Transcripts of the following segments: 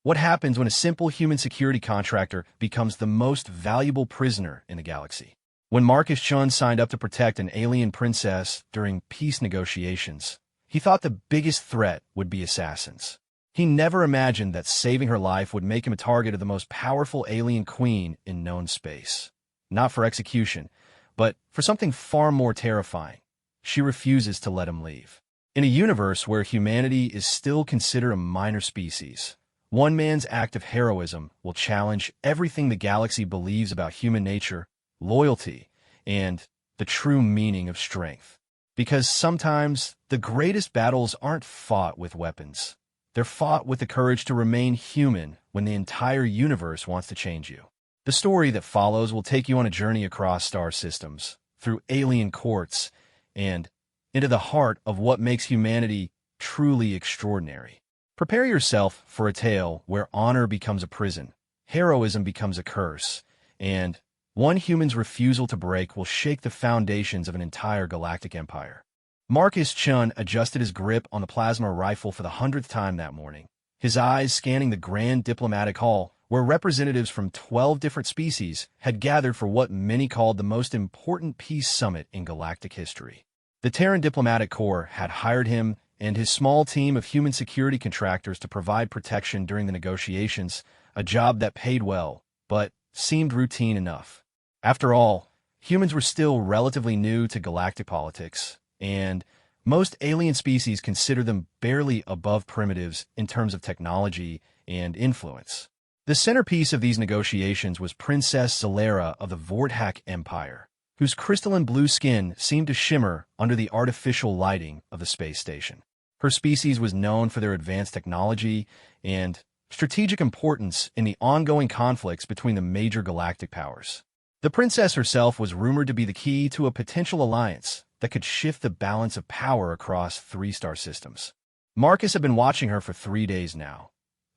What happens when a simple human security contractor becomes the most valuable prisoner in the galaxy? When Marcus Chun signed up to protect an alien princess during peace negotiations, he thought the biggest threat would be assassins. He never imagined that saving her life would make him a target of the most powerful alien queen in known space. Not for execution, but for something far more terrifying. She refuses to let him leave. In a universe where humanity is still considered a minor species, one man's act of heroism will challenge everything the galaxy believes about human nature, loyalty, and the true meaning of strength. Because sometimes the greatest battles aren't fought with weapons. They're fought with the courage to remain human when the entire universe wants to change you. The story that follows will take you on a journey across star systems, through alien courts, and into the heart of what makes humanity truly extraordinary. Prepare yourself for a tale where honor becomes a prison, heroism becomes a curse, and one human's refusal to break will shake the foundations of an entire galactic empire. Marcus Chun adjusted his grip on the plasma rifle for the 100th time that morning, his eyes scanning the Grand Diplomatic Hall, where representatives from 12 different species had gathered for what many called the most important peace summit in galactic history. The Terran Diplomatic Corps had hired him and his small team of human security contractors to provide protection during the negotiations, a job that paid well, but seemed routine enough. After all, humans were still relatively new to galactic politics, and most alien species consider them barely above primitives in terms of technology and influence. The centerpiece of these negotiations was Princess Zalera of the Vorthak Empire, whose crystalline blue skin seemed to shimmer under the artificial lighting of the space station. Her species was known for their advanced technology and strategic importance in the ongoing conflicts between the major galactic powers. The princess herself was rumored to be the key to a potential alliance that could shift the balance of power across 3-star systems. Marcus had been watching her for 3 days now,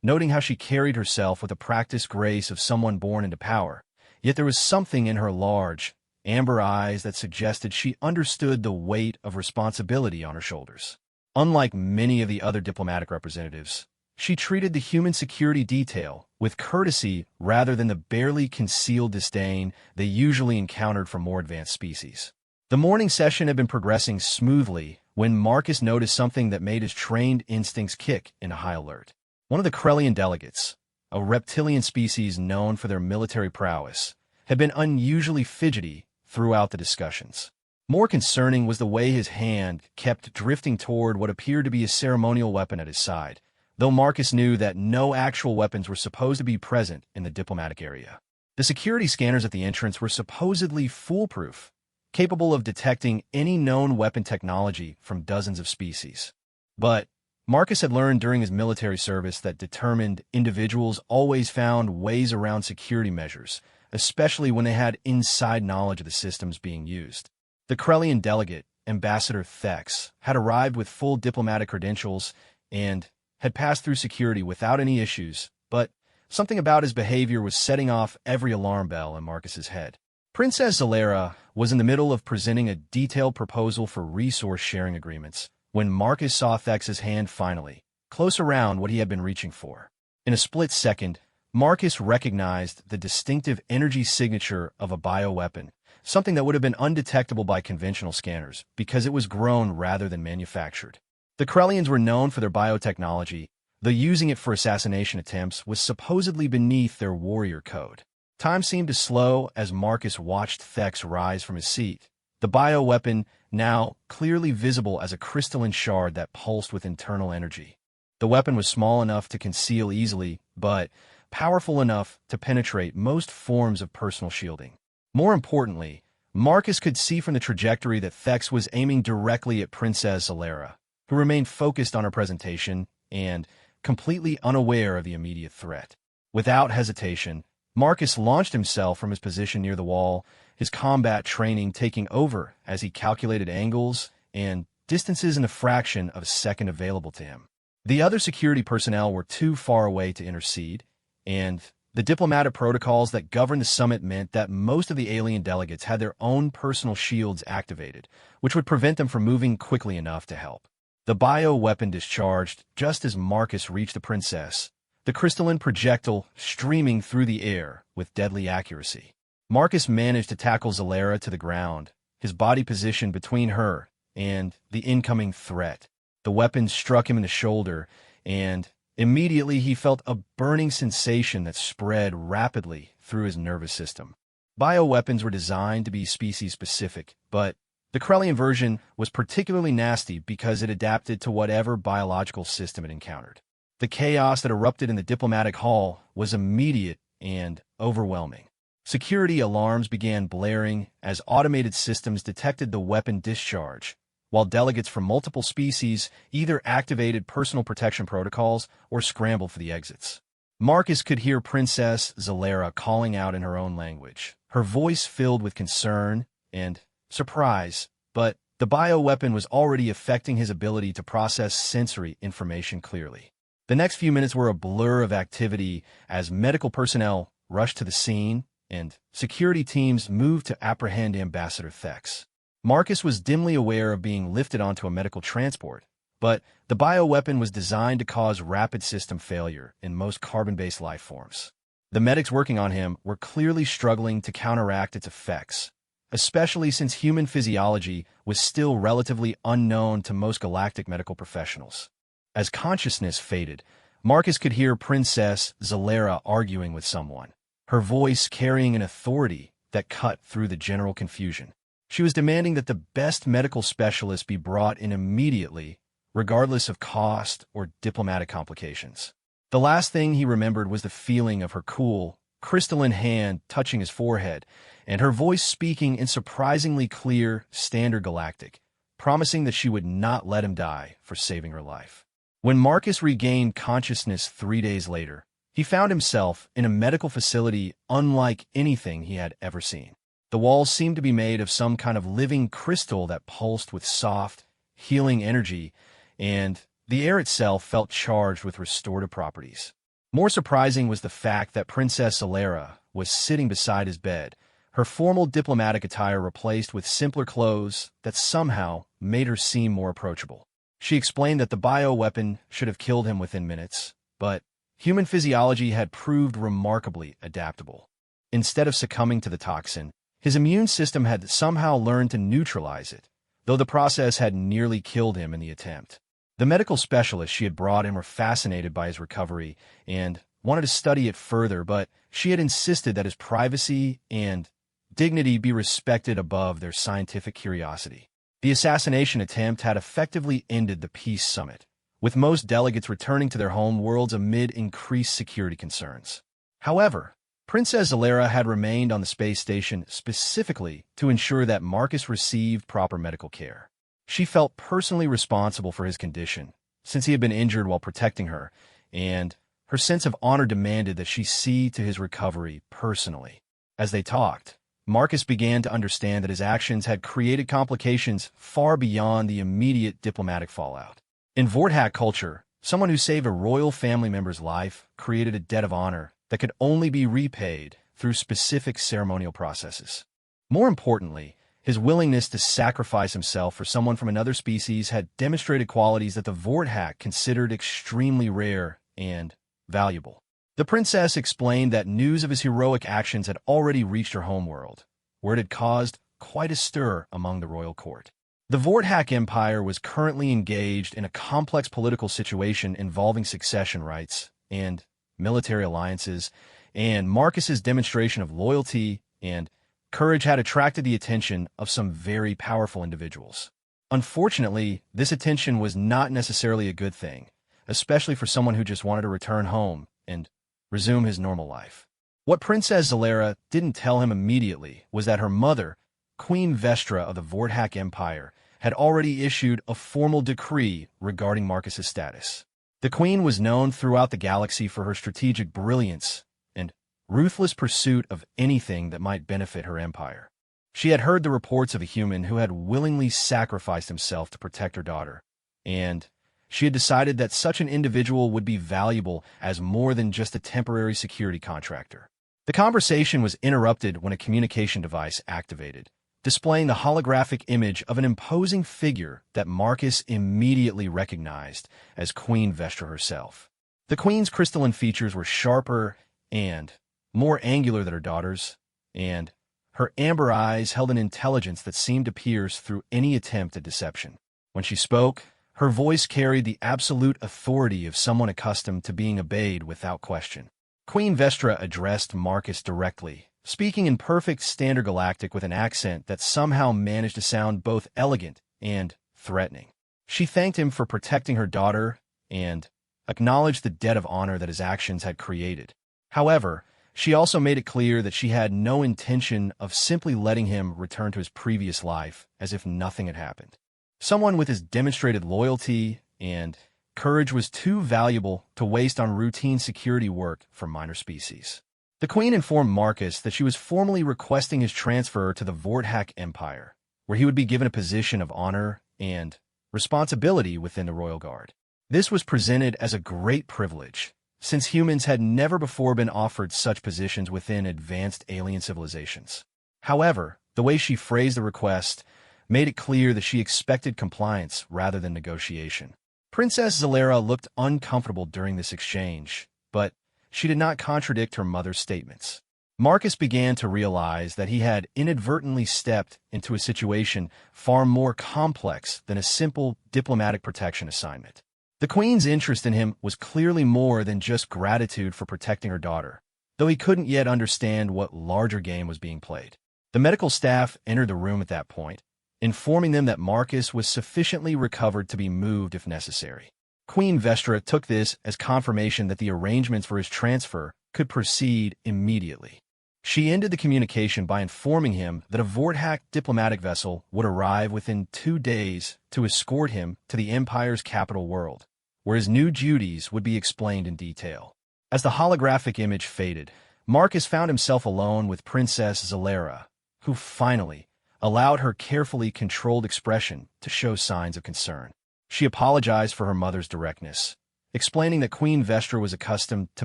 noting how she carried herself with the practiced grace of someone born into power, yet there was something in her large, amber eyes that suggested she understood the weight of responsibility on her shoulders. Unlike many of the other diplomatic representatives, she treated the human security detail with courtesy rather than the barely concealed disdain they usually encountered from more advanced species. The morning session had been progressing smoothly when Marcus noticed something that made his trained instincts kick into high alert. One of the Krellian delegates, a reptilian species known for their military prowess, had been unusually fidgety throughout the discussions. More concerning was the way his hand kept drifting toward what appeared to be a ceremonial weapon at his side, though Marcus knew that no actual weapons were supposed to be present in the diplomatic area. The security scanners at the entrance were supposedly foolproof, capable of detecting any known weapon technology from dozens of species. But Marcus had learned during his military service that determined individuals always found ways around security measures, especially when they had inside knowledge of the systems being used. The Krellian delegate, Ambassador Thex, had arrived with full diplomatic credentials and had passed through security without any issues, but something about his behavior was setting off every alarm bell in Marcus's head. Princess Zalera was in the middle of presenting a detailed proposal for resource-sharing agreements when Marcus saw Thex's hand finally, close around what he had been reaching for. In a split second, Marcus recognized the distinctive energy signature of a bioweapon, something that would have been undetectable by conventional scanners because it was grown rather than manufactured. The Krellians were known for their biotechnology, though using it for assassination attempts was supposedly beneath their warrior code. Time seemed to slow as Marcus watched Thex rise from his seat, the bioweapon now clearly visible as a crystalline shard that pulsed with internal energy. The weapon was small enough to conceal easily, but powerful enough to penetrate most forms of personal shielding. More importantly, Marcus could see from the trajectory that Thex was aiming directly at Princess Zalera, who remained focused on her presentation and completely unaware of the immediate threat. Without hesitation, Marcus launched himself from his position near the wall, his combat training taking over as he calculated angles and distances in a fraction of a second available to him. The other security personnel were too far away to intercede, and the diplomatic protocols that governed the summit meant that most of the alien delegates had their own personal shields activated, which would prevent them from moving quickly enough to help. The bioweapon discharged just as Marcus reached the princess, the crystalline projectile streaming through the air with deadly accuracy. Marcus managed to tackle Zalera to the ground, his body positioned between her and the incoming threat. The weapon struck him in the shoulder, and immediately he felt a burning sensation that spread rapidly through his nervous system. Bioweapons were designed to be species-specific, but the Krellian version was particularly nasty because it adapted to whatever biological system it encountered. The chaos that erupted in the diplomatic hall was immediate and overwhelming. Security alarms began blaring as automated systems detected the weapon discharge, while delegates from multiple species either activated personal protection protocols or scrambled for the exits. Marcus could hear Princess Zalera calling out in her own language, her voice filled with concern and surprise, but the bioweapon was already affecting his ability to process sensory information clearly. The next few minutes were a blur of activity as medical personnel rushed to the scene and security teams moved to apprehend Ambassador Thex. Marcus was dimly aware of being lifted onto a medical transport, but the bioweapon was designed to cause rapid system failure in most carbon-based life forms. The medics working on him were clearly struggling to counteract its effects, especially since human physiology was still relatively unknown to most galactic medical professionals. As consciousness faded, Marcus could hear Princess Zalera arguing with someone, her voice carrying an authority that cut through the general confusion. She was demanding that the best medical specialists be brought in immediately, regardless of cost or diplomatic complications. The last thing he remembered was the feeling of her cool, crystalline hand touching his forehead, and her voice speaking in surprisingly clear, standard galactic, promising that she would not let him die for saving her life. When Marcus regained consciousness 3 days later, he found himself in a medical facility unlike anything he had ever seen. The walls seemed to be made of some kind of living crystal that pulsed with soft, healing energy, and the air itself felt charged with restorative properties. More surprising was the fact that Princess Zalera was sitting beside his bed, her formal diplomatic attire replaced with simpler clothes that somehow made her seem more approachable. She explained that the bioweapon should have killed him within minutes, but human physiology had proved remarkably adaptable. Instead of succumbing to the toxin, his immune system had somehow learned to neutralize it, though the process had nearly killed him in the attempt. The medical specialists she had brought in were fascinated by his recovery and wanted to study it further, but she had insisted that his privacy and dignity be respected above their scientific curiosity. The assassination attempt had effectively ended the peace summit, with most delegates returning to their home worlds amid increased security concerns. However, Princess Zalera had remained on the space station specifically to ensure that Marcus received proper medical care. She felt personally responsible for his condition, since he had been injured while protecting her, and her sense of honor demanded that she see to his recovery personally. As they talked, Marcus began to understand that his actions had created complications far beyond the immediate diplomatic fallout. In Vorthack culture, someone who saved a royal family member's life created a debt of honor that could only be repaid through specific ceremonial processes. More importantly, his willingness to sacrifice himself for someone from another species had demonstrated qualities that the Vorthack considered extremely rare and valuable. The princess explained that news of his heroic actions had already reached her homeworld, where it had caused quite a stir among the royal court. The Vorthack Empire was currently engaged in a complex political situation involving succession rights and military alliances, and Marcus's demonstration of loyalty and courage had attracted the attention of some very powerful individuals. Unfortunately, this attention was not necessarily a good thing, especially for someone who just wanted to return home and resume his normal life. What Princess Zalera didn't tell him immediately was that her mother, Queen Vestra of the Vorthack Empire, had already issued a formal decree regarding Marcus's status. The Queen was known throughout the galaxy for her strategic brilliance and ruthless pursuit of anything that might benefit her empire. She had heard the reports of a human who had willingly sacrificed himself to protect her daughter, and she had decided that such an individual would be valuable as more than just a temporary security contractor. The conversation was interrupted when a communication device activated, displaying the holographic image of an imposing figure that Marcus immediately recognized as Queen Vestra herself. The queen's crystalline features were sharper and more angular than her daughter's, and her amber eyes held an intelligence that seemed to pierce through any attempt at deception. When she spoke, her voice carried the absolute authority of someone accustomed to being obeyed without question. Queen Vestra addressed Marcus directly, speaking in perfect Standard Galactic with an accent that somehow managed to sound both elegant and threatening. She thanked him for protecting her daughter and acknowledged the debt of honor that his actions had created. However, she also made it clear that she had no intention of simply letting him return to his previous life as if nothing had happened. Someone with his demonstrated loyalty and courage was too valuable to waste on routine security work for minor species. The Queen informed Marcus that she was formally requesting his transfer to the Vorthak Empire, where he would be given a position of honor and responsibility within the Royal Guard. This was presented as a great privilege, since humans had never before been offered such positions within advanced alien civilizations. However, the way she phrased the request made it clear that she expected compliance rather than negotiation. Princess Zalera looked uncomfortable during this exchange, but she did not contradict her mother's statements. Marcus began to realize that he had inadvertently stepped into a situation far more complex than a simple diplomatic protection assignment. The Queen's interest in him was clearly more than just gratitude for protecting her daughter, though he couldn't yet understand what larger game was being played. The medical staff entered the room at that point, informing them that Marcus was sufficiently recovered to be moved if necessary. Queen Vestra took this as confirmation that the arrangements for his transfer could proceed immediately. She ended the communication by informing him that a Vorthak diplomatic vessel would arrive within 2 days to escort him to the Empire's capital world, where his new duties would be explained in detail. As the holographic image faded, Marcus found himself alone with Princess Zalera, who finally allowed her carefully controlled expression to show signs of concern. She apologized for her mother's directness, explaining that Queen Vestra was accustomed to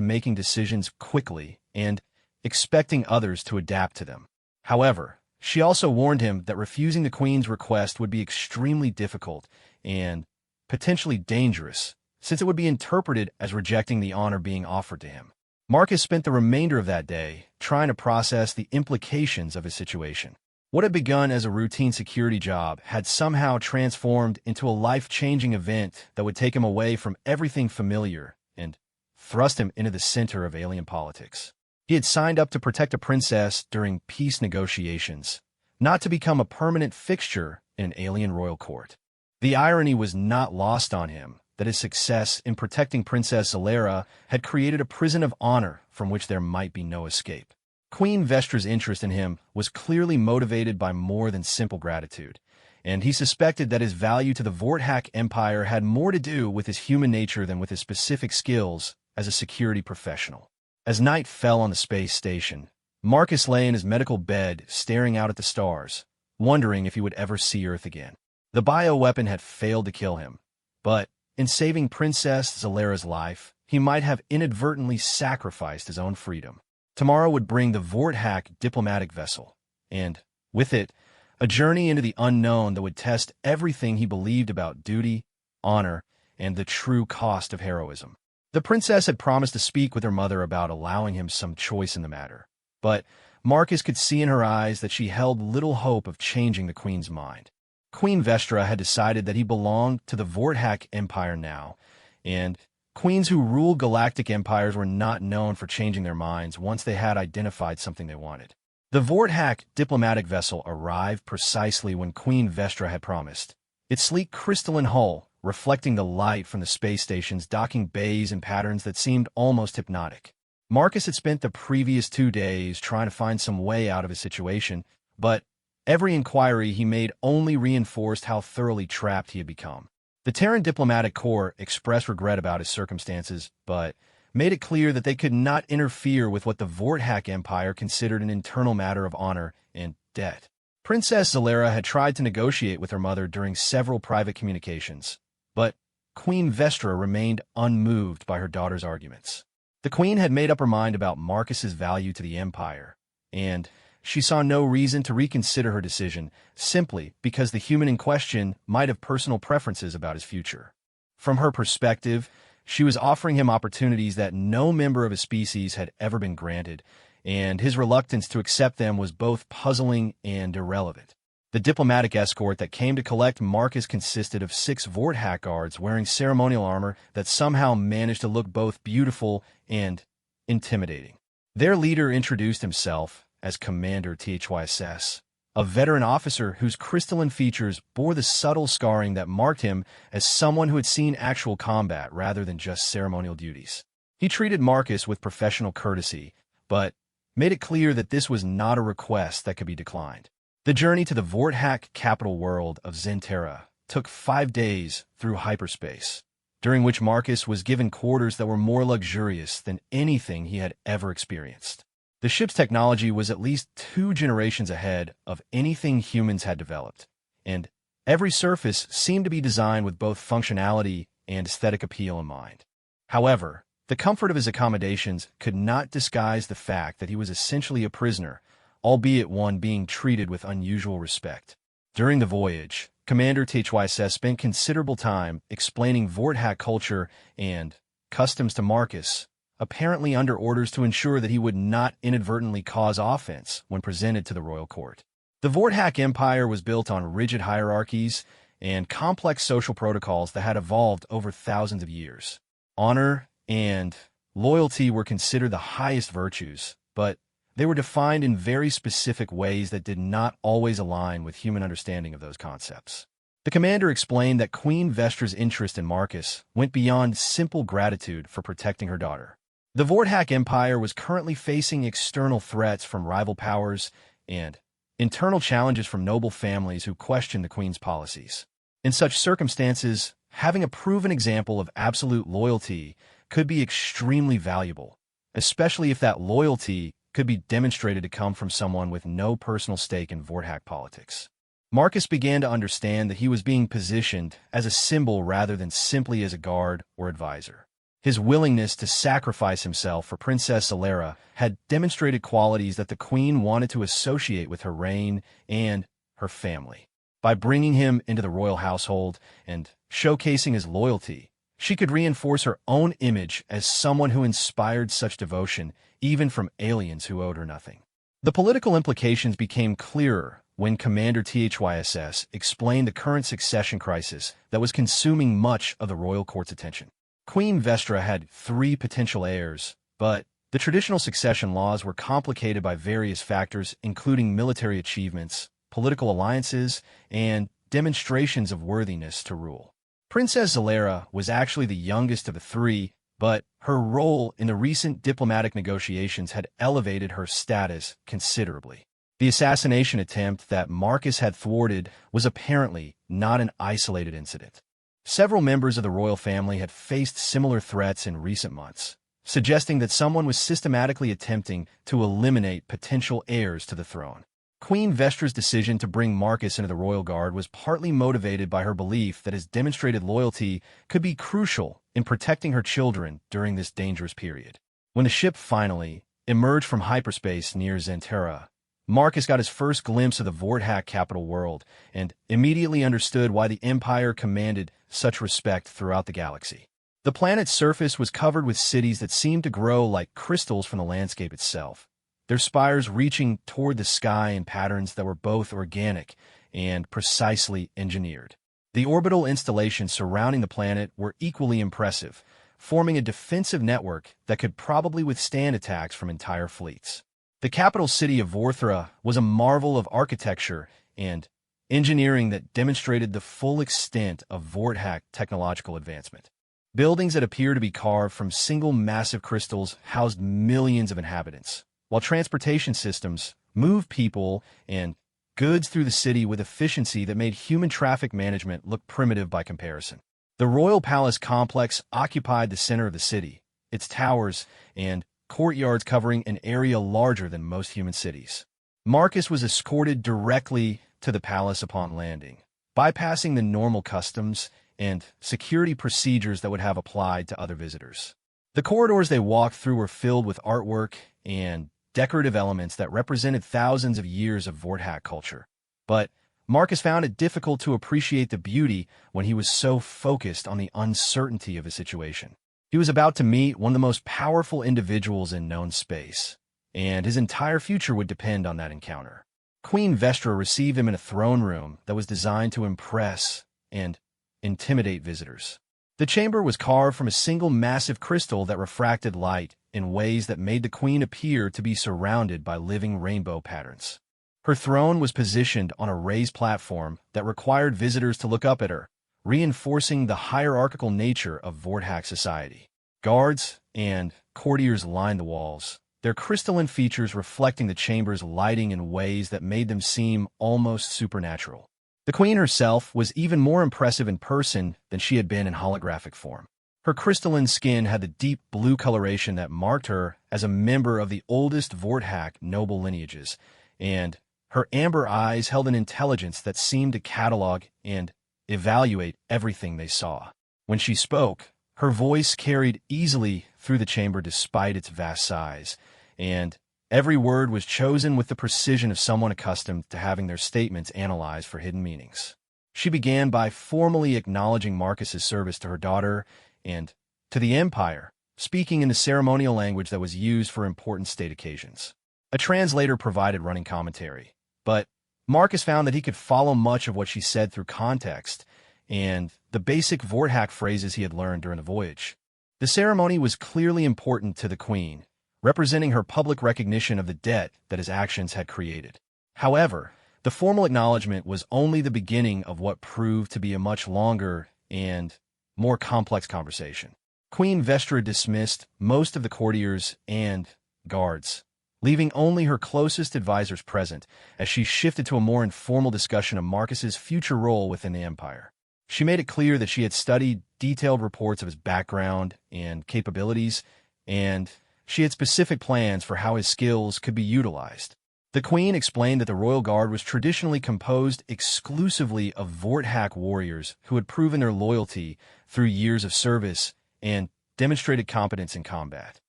making decisions quickly and expecting others to adapt to them. However, she also warned him that refusing the Queen's request would be extremely difficult and potentially dangerous, since it would be interpreted as rejecting the honor being offered to him. Marcus spent the remainder of that day trying to process the implications of his situation. What had begun as a routine security job had somehow transformed into a life-changing event that would take him away from everything familiar and thrust him into the center of alien politics. He had signed up to protect a princess during peace negotiations, not to become a permanent fixture in an alien royal court. The irony was not lost on him that his success in protecting Princess Zalera had created a prison of honor from which there might be no escape. Queen Vestra's interest in him was clearly motivated by more than simple gratitude, and he suspected that his value to the Vorthak Empire had more to do with his human nature than with his specific skills as a security professional. As night fell on the space station, Marcus lay in his medical bed staring out at the stars, wondering if he would ever see Earth again. The bioweapon had failed to kill him, but in saving Princess Zalera's life, he might have inadvertently sacrificed his own freedom. Tomorrow would bring the Vorthak diplomatic vessel, and, with it, a journey into the unknown that would test everything he believed about duty, honor, and the true cost of heroism. The princess had promised to speak with her mother about allowing him some choice in the matter, but Marcus could see in her eyes that she held little hope of changing the Queen's mind. Queen Vestra had decided that he belonged to the Vorthak Empire now, and queens who ruled galactic empires were not known for changing their minds once they had identified something they wanted. The Vorthak diplomatic vessel arrived precisely when Queen Vestra had promised. Its sleek crystalline hull, reflecting the light from the space station's docking bays in patterns that seemed almost hypnotic. Marcus had spent the previous 2 days trying to find some way out of his situation, but every inquiry he made only reinforced how thoroughly trapped he had become. The Terran Diplomatic Corps expressed regret about his circumstances, but made it clear that they could not interfere with what the Vorthak Empire considered an internal matter of honor and debt. Princess Zalera had tried to negotiate with her mother during several private communications, but Queen Vestra remained unmoved by her daughter's arguments. The Queen had made up her mind about Marcus's value to the Empire, and she saw no reason to reconsider her decision simply because the human in question might have personal preferences about his future. From her perspective, She was offering him opportunities that no member of his species had ever been granted, and his reluctance to accept them was both puzzling and irrelevant. The diplomatic escort that came to collect Marcus consisted of 6 Vorthack guards wearing ceremonial armor that somehow managed to look both beautiful and intimidating. Their leader introduced himself as Commander HFY, a veteran officer whose crystalline features bore the subtle scarring that marked him as someone who had seen actual combat rather than just ceremonial duties. He treated Marcus with professional courtesy, but made it clear that this was not a request that could be declined. The journey to the Vorthack capital world of Zentera took 5 days through hyperspace, during which Marcus was given quarters that were more luxurious than anything he had ever experienced. The ship's technology was at least 2 generations ahead of anything humans had developed, and every surface seemed to be designed with both functionality and aesthetic appeal in mind. However, the comfort of his accommodations could not disguise the fact that he was essentially a prisoner, albeit one being treated with unusual respect. During the voyage, Commander HFY spent considerable time explaining Vorthack culture and customs to Marcus, apparently under orders to ensure that he would not inadvertently cause offense when presented to the royal court. The Vorthack Empire was built on rigid hierarchies and complex social protocols that had evolved over thousands of years. Honor and loyalty were considered the highest virtues, but they were defined in very specific ways that did not always align with human understanding of those concepts. The commander explained that Queen Vestra's interest in Marcus went beyond simple gratitude for protecting her daughter. The Vorthack Empire was currently facing external threats from rival powers and internal challenges from noble families who questioned the Queen's policies. In such circumstances, having a proven example of absolute loyalty could be extremely valuable, especially if that loyalty could be demonstrated to come from someone with no personal stake in Vorthack politics. Marcus began to understand that he was being positioned as a symbol rather than simply as a guard or advisor. His willingness to sacrifice himself for Princess Zelera had demonstrated qualities that the Queen wanted to associate with her reign and her family. By bringing him into the royal household and showcasing his loyalty, she could reinforce her own image as someone who inspired such devotion, even from aliens who owed her nothing. The political implications became clearer when Commander HFY explained the current succession crisis that was consuming much of the royal court's attention. Queen Vestra had 3 potential heirs, but the traditional succession laws were complicated by various factors, including military achievements, political alliances, and demonstrations of worthiness to rule. Princess Zelera was actually the youngest of the 3, but her role in the recent diplomatic negotiations had elevated her status considerably. The assassination attempt that Marcus had thwarted was apparently not an isolated incident. Several members of the royal family had faced similar threats in recent months, suggesting that someone was systematically attempting to eliminate potential heirs to the throne. Queen Vestra's decision to bring Marcus into the royal guard was partly motivated by her belief that his demonstrated loyalty could be crucial in protecting her children during this dangerous period. When the ship finally emerged from hyperspace near Zentera, Marcus got his first glimpse of the Vorthack capital world and immediately understood why the Empire commanded such respect throughout the galaxy. The planet's surface was covered with cities that seemed to grow like crystals from the landscape itself, their spires reaching toward the sky in patterns that were both organic and precisely engineered. The orbital installations surrounding the planet were equally impressive, forming a defensive network that could probably withstand attacks from entire fleets. The capital city of Vorthra was a marvel of architecture and engineering that demonstrated the full extent of Vorthack technological advancement. Buildings that appeared to be carved from single massive crystals housed millions of inhabitants, while transportation systems moved people and goods through the city with efficiency that made human traffic management look primitive by comparison. The Royal Palace complex occupied the center of the city, its towers and courtyards covering an area larger than most human cities. Marcus was escorted directly to the palace upon landing, bypassing the normal customs and security procedures that would have applied to other visitors. The corridors they walked through were filled with artwork and decorative elements that represented thousands of years of Vorthack culture. But Marcus found it difficult to appreciate the beauty when he was so focused on the uncertainty of his situation. He was about to meet one of the most powerful individuals in known space, and his entire future would depend on that encounter. Queen Vestra received him in a throne room that was designed to impress and intimidate visitors. The chamber was carved from a single massive crystal that refracted light in ways that made the queen appear to be surrounded by living rainbow patterns. Her throne was positioned on a raised platform that required visitors to look up at her, reinforcing the hierarchical nature of Vorthak society. Guards and courtiers lined the walls, their crystalline features reflecting the chamber's lighting in ways that made them seem almost supernatural. The queen herself was even more impressive in person than she had been in holographic form. Her crystalline skin had the deep blue coloration that marked her as a member of the oldest Vorthak noble lineages, and her amber eyes held an intelligence that seemed to catalog and evaluate everything they saw. When she spoke, her voice carried easily through the chamber despite its vast size, and every word was chosen with the precision of someone accustomed to having their statements analyzed for hidden meanings. She began by formally acknowledging Marcus's service to her daughter and to the Empire, speaking in the ceremonial language that was used for important state occasions. A translator provided running commentary, but Marcus found that he could follow much of what she said through context and the basic Vorthak phrases he had learned during the voyage. The ceremony was clearly important to the queen, representing her public recognition of the debt that his actions had created. However, the formal acknowledgement was only the beginning of what proved to be a much longer and more complex conversation. Queen Vestra dismissed most of the courtiers and guards, leaving only her closest advisors present as she shifted to a more informal discussion of Marcus's future role within the Empire. She made it clear that she had studied detailed reports of his background and capabilities, and she had specific plans for how his skills could be utilized. The queen explained that the royal guard was traditionally composed exclusively of Vorthak warriors who had proven their loyalty through years of service and demonstrated competence in combat.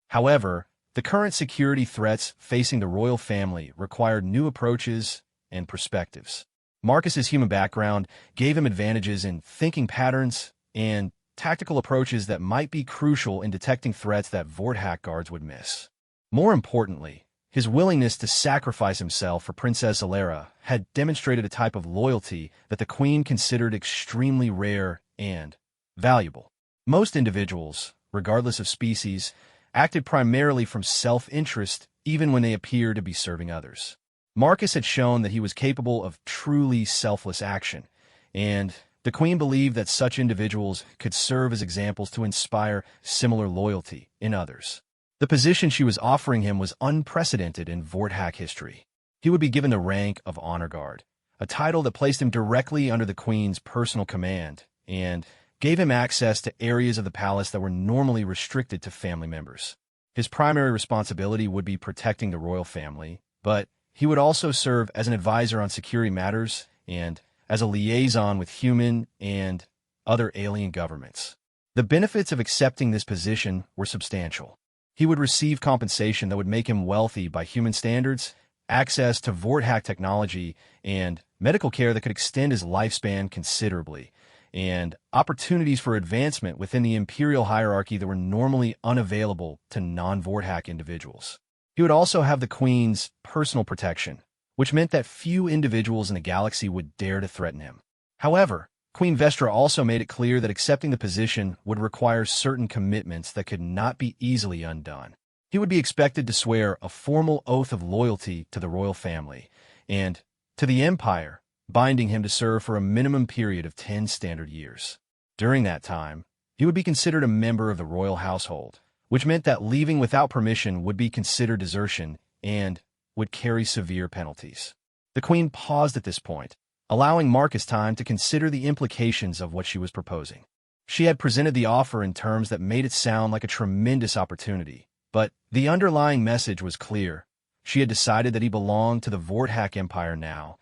However, the current security threats facing the royal family required new approaches and perspectives. Marcus's human background gave him advantages in thinking patterns and tactical approaches that might be crucial in detecting threats that Vorthak guards would miss. More importantly, his willingness to sacrifice himself for Princess Alera had demonstrated a type of loyalty that the queen considered extremely rare and valuable. Most individuals, regardless of species, acted primarily from self-interest even when they appeared to be serving others. Marcus had shown that he was capable of truly selfless action, and the queen believed that such individuals could serve as examples to inspire similar loyalty in others. The position she was offering him was unprecedented in Vorthak history. He would be given the rank of Honor Guard, a title that placed him directly under the queen's personal command and gave him access to areas of the palace that were normally restricted to family members. His primary responsibility would be protecting the royal family, but he would also serve as an advisor on security matters and as a liaison with human and other alien governments. The benefits of accepting this position were substantial. He would receive compensation that would make him wealthy by human standards, access to Vorthak technology, and medical care that could extend his lifespan considerably, and opportunities for advancement within the imperial hierarchy that were normally unavailable to non-Vorthak individuals. He would also have the queen's personal protection, which meant that few individuals in the galaxy would dare to threaten him. However, Queen Vestra also made it clear that accepting the position would require certain commitments that could not be easily undone. He would be expected to swear a formal oath of loyalty to the royal family and to the Empire, binding him to serve for a minimum period of 10 standard years. During that time, he would be considered a member of the royal household, which meant that leaving without permission would be considered desertion and would carry severe penalties. The queen paused at this point, allowing Marcus time to consider the implications of what she was proposing. She had presented the offer in terms that made it sound like a tremendous opportunity, but the underlying message was clear. She had decided that he belonged to the Vorthak Empire now,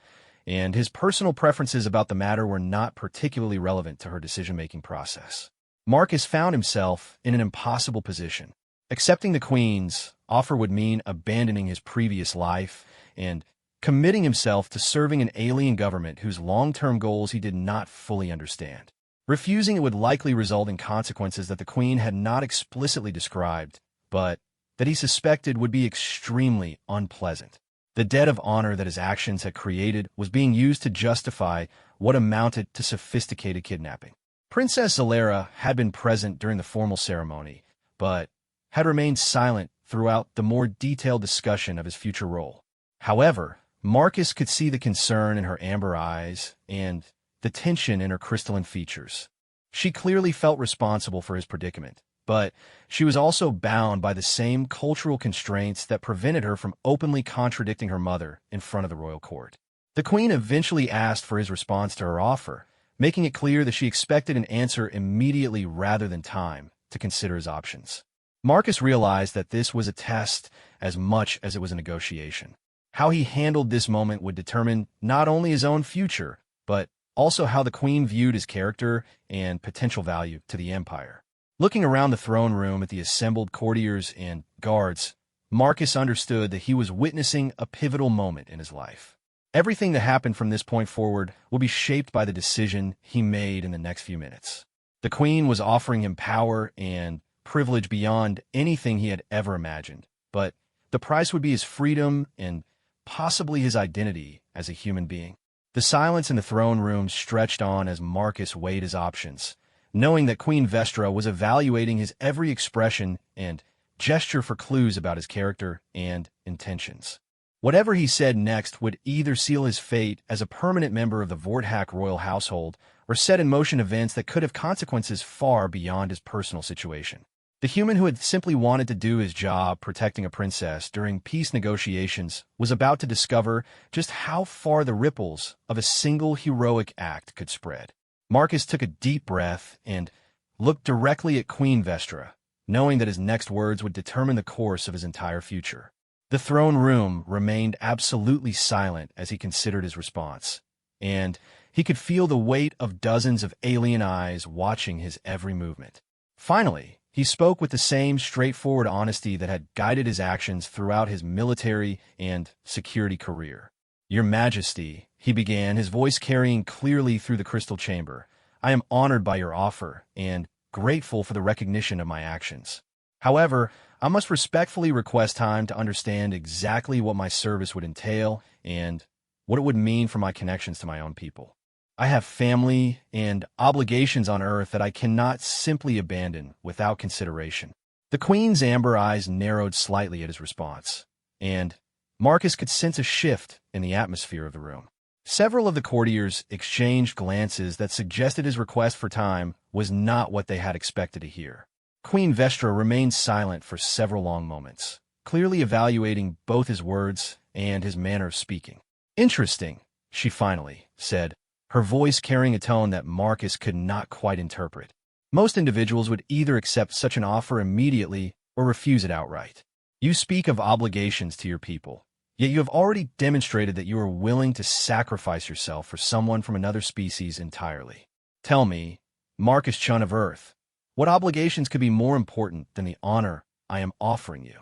and his personal preferences about the matter were not particularly relevant to her decision-making process. Marcus found himself in an impossible position. Accepting the queen's offer would mean abandoning his previous life and committing himself to serving an alien government whose long-term goals he did not fully understand. Refusing it would likely result in consequences that the queen had not explicitly described, but that he suspected would be extremely unpleasant. The debt of honor that his actions had created was being used to justify what amounted to sophisticated kidnapping. Princess Zalera had been present during the formal ceremony, but had remained silent throughout the more detailed discussion of his future role. However, Marcus could see the concern in her amber eyes and the tension in her crystalline features. She clearly felt responsible for his predicament, but she was also bound by the same cultural constraints that prevented her from openly contradicting her mother in front of the royal court. The queen eventually asked for his response to her offer, making it clear that she expected an answer immediately rather than time to consider his options. Marcus realized that this was a test as much as it was a negotiation. How he handled this moment would determine not only his own future, but also how the queen viewed his character and potential value to the empire. Looking around the throne room at the assembled courtiers and guards, Marcus understood that he was witnessing a pivotal moment in his life. Everything that happened from this point forward will be shaped by the decision he made in the next few minutes. The queen was offering him power and privilege beyond anything he had ever imagined, but the price would be his freedom and possibly his identity as a human being. The silence in the throne room stretched on as Marcus weighed his options, knowing that Queen Vestra was evaluating his every expression and gesture for clues about his character and intentions. Whatever he said next would either seal his fate as a permanent member of the Vorthak royal household or set in motion events that could have consequences far beyond his personal situation. The human who had simply wanted to do his job protecting a princess during peace negotiations was about to discover just how far the ripples of a single heroic act could spread. Marcus took a deep breath and looked directly at Queen Vestra, knowing that his next words would determine the course of his entire future. The throne room remained absolutely silent as he considered his response, and he could feel the weight of dozens of alien eyes watching his every movement. Finally, he spoke with the same straightforward honesty that had guided his actions throughout his military and security career. "Your Majesty," he began, his voice carrying clearly through the crystal chamber, "I am honored by your offer and grateful for the recognition of my actions. However, I must respectfully request time to understand exactly what my service would entail and what it would mean for my connections to my own people. I have family and obligations on Earth that I cannot simply abandon without consideration." The queen's amber eyes narrowed slightly at his response, and Marcus could sense a shift in the atmosphere of the room. Several of the courtiers exchanged glances that suggested his request for time was not what they had expected to hear. Queen Vestra remained silent for several long moments, clearly evaluating both his words and his manner of speaking. "Interesting," she finally said, her voice carrying a tone that Marcus could not quite interpret. "Most individuals would either accept such an offer immediately or refuse it outright. You speak of obligations to your people, yet you have already demonstrated that you are willing to sacrifice yourself for someone from another species entirely. Tell me, Marcus Chun of Earth, what obligations could be more important than the honor I am offering you?"